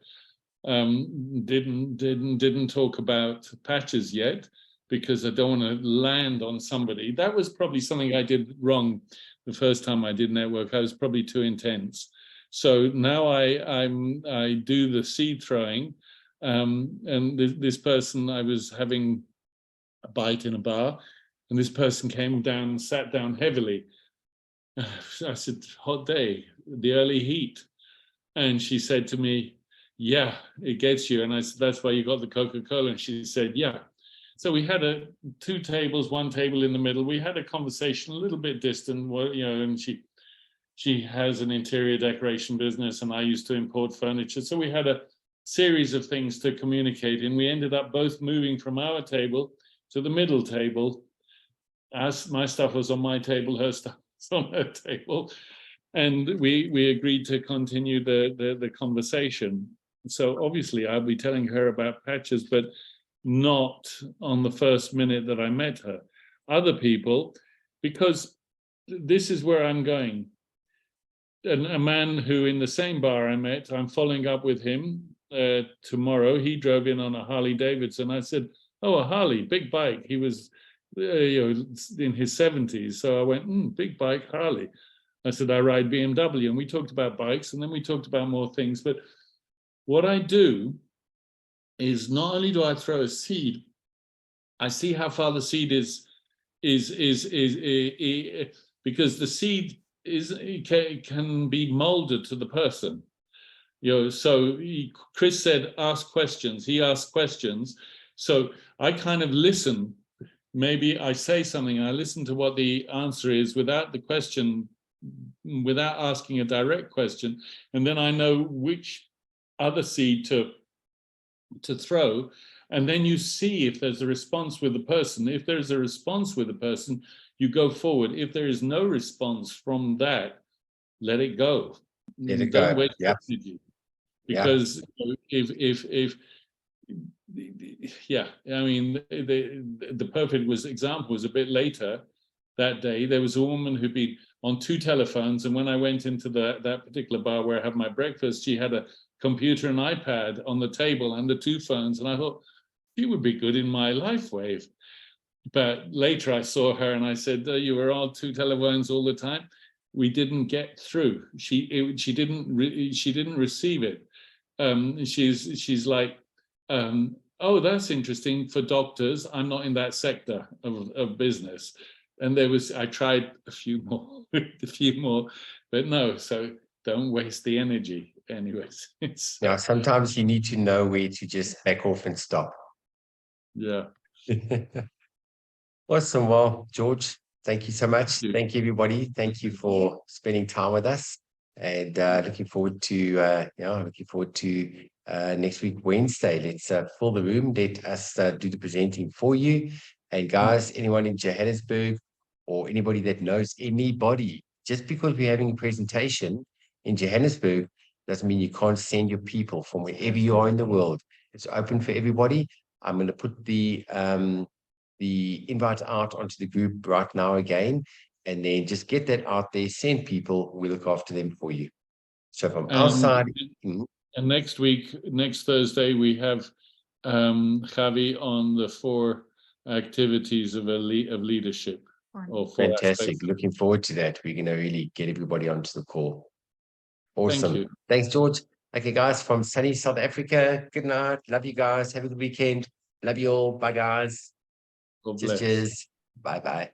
Didn't talk about patches yet, because I don't want to land on somebody. That was probably something I did wrong the first time I did network. I was probably too intense. So now I do the seed throwing, and this person, I was having a bite in a bar, and this person came down and sat down heavily. I said, hot day, the early heat. And she said to me, yeah, it gets you. And I said, that's why you got the Coca-Cola. And she said, yeah. So we had two tables, one table in the middle. We had a conversation a little bit distant, you know, and she has an interior decoration business, and I used to import furniture. So we had a series of things to communicate. And we ended up both moving from our table to the middle table. As my stuff was on my table, her stuff on her table, and we agreed to continue the conversation. So obviously I'll be telling her about patches, but not on the first minute that I met her. Other people, because this is where I'm going. And a man who in the same bar I met, I'm following up with him tomorrow. He drove in on a Harley Davidson. I said, "Oh, a Harley, big bike." He was in his 70s. So I went, "Big bike, Harley." I said, "I ride BMW." And we talked about bikes, and then we talked about more things. But what I do is not only do I throw a seed, I see how far the seed is because the seed can be molded to the person. So Chris said, ask questions. He asked questions. So I kind of listen. Maybe I say something, I listen to what the answer is without the question, without asking a direct question. And then I know which other seed to throw. And then you see if there's a response with the person. If there's a response with the person, you go forward. If there is no response from that, let it go. Don't waste energy. Because if yeah, I mean, the perfect example was a bit later that day. There was a woman who'd been on 2 telephones, and when I went into that particular bar where I have my breakfast, she had a computer and iPad on the table and the 2 phones, and I thought, she would be good in my life wave. But later I saw her and I said, "You were on 2 telephones all the time." We didn't get through. She didn't receive it. She's like, "Oh, that's interesting for doctors. I'm not in that sector of business." And I tried a few more, but no. So don't waste the energy. Anyways, Yeah, sometimes you need to know where to just back off and stop. Yeah. Awesome. Well, George, thank you so much. Thank you. Thank you, everybody. Thank you for spending time with us, and looking forward to next week, Wednesday. Let's fill the room. Let us do the presenting for you. And guys, anyone in Johannesburg or anybody that knows anybody, just because we're having a presentation in Johannesburg doesn't mean you can't send your people from wherever you are in the world. It's open for everybody. I'm going to put the invite out onto the group right now again, and then just get that out there, send people, we look after them for you. So from our side. And next week, next Thursday, we have Javi on the 4 activities of leadership. Or 4 fantastic. aspects. Looking forward to that. We're going to really get everybody onto the call. Awesome. Thank you. Thanks, George. Okay, guys, from sunny South Africa, good night. Love you guys. Have a good weekend. Love you all. Bye, guys. God bless. Cheers. Bye-bye.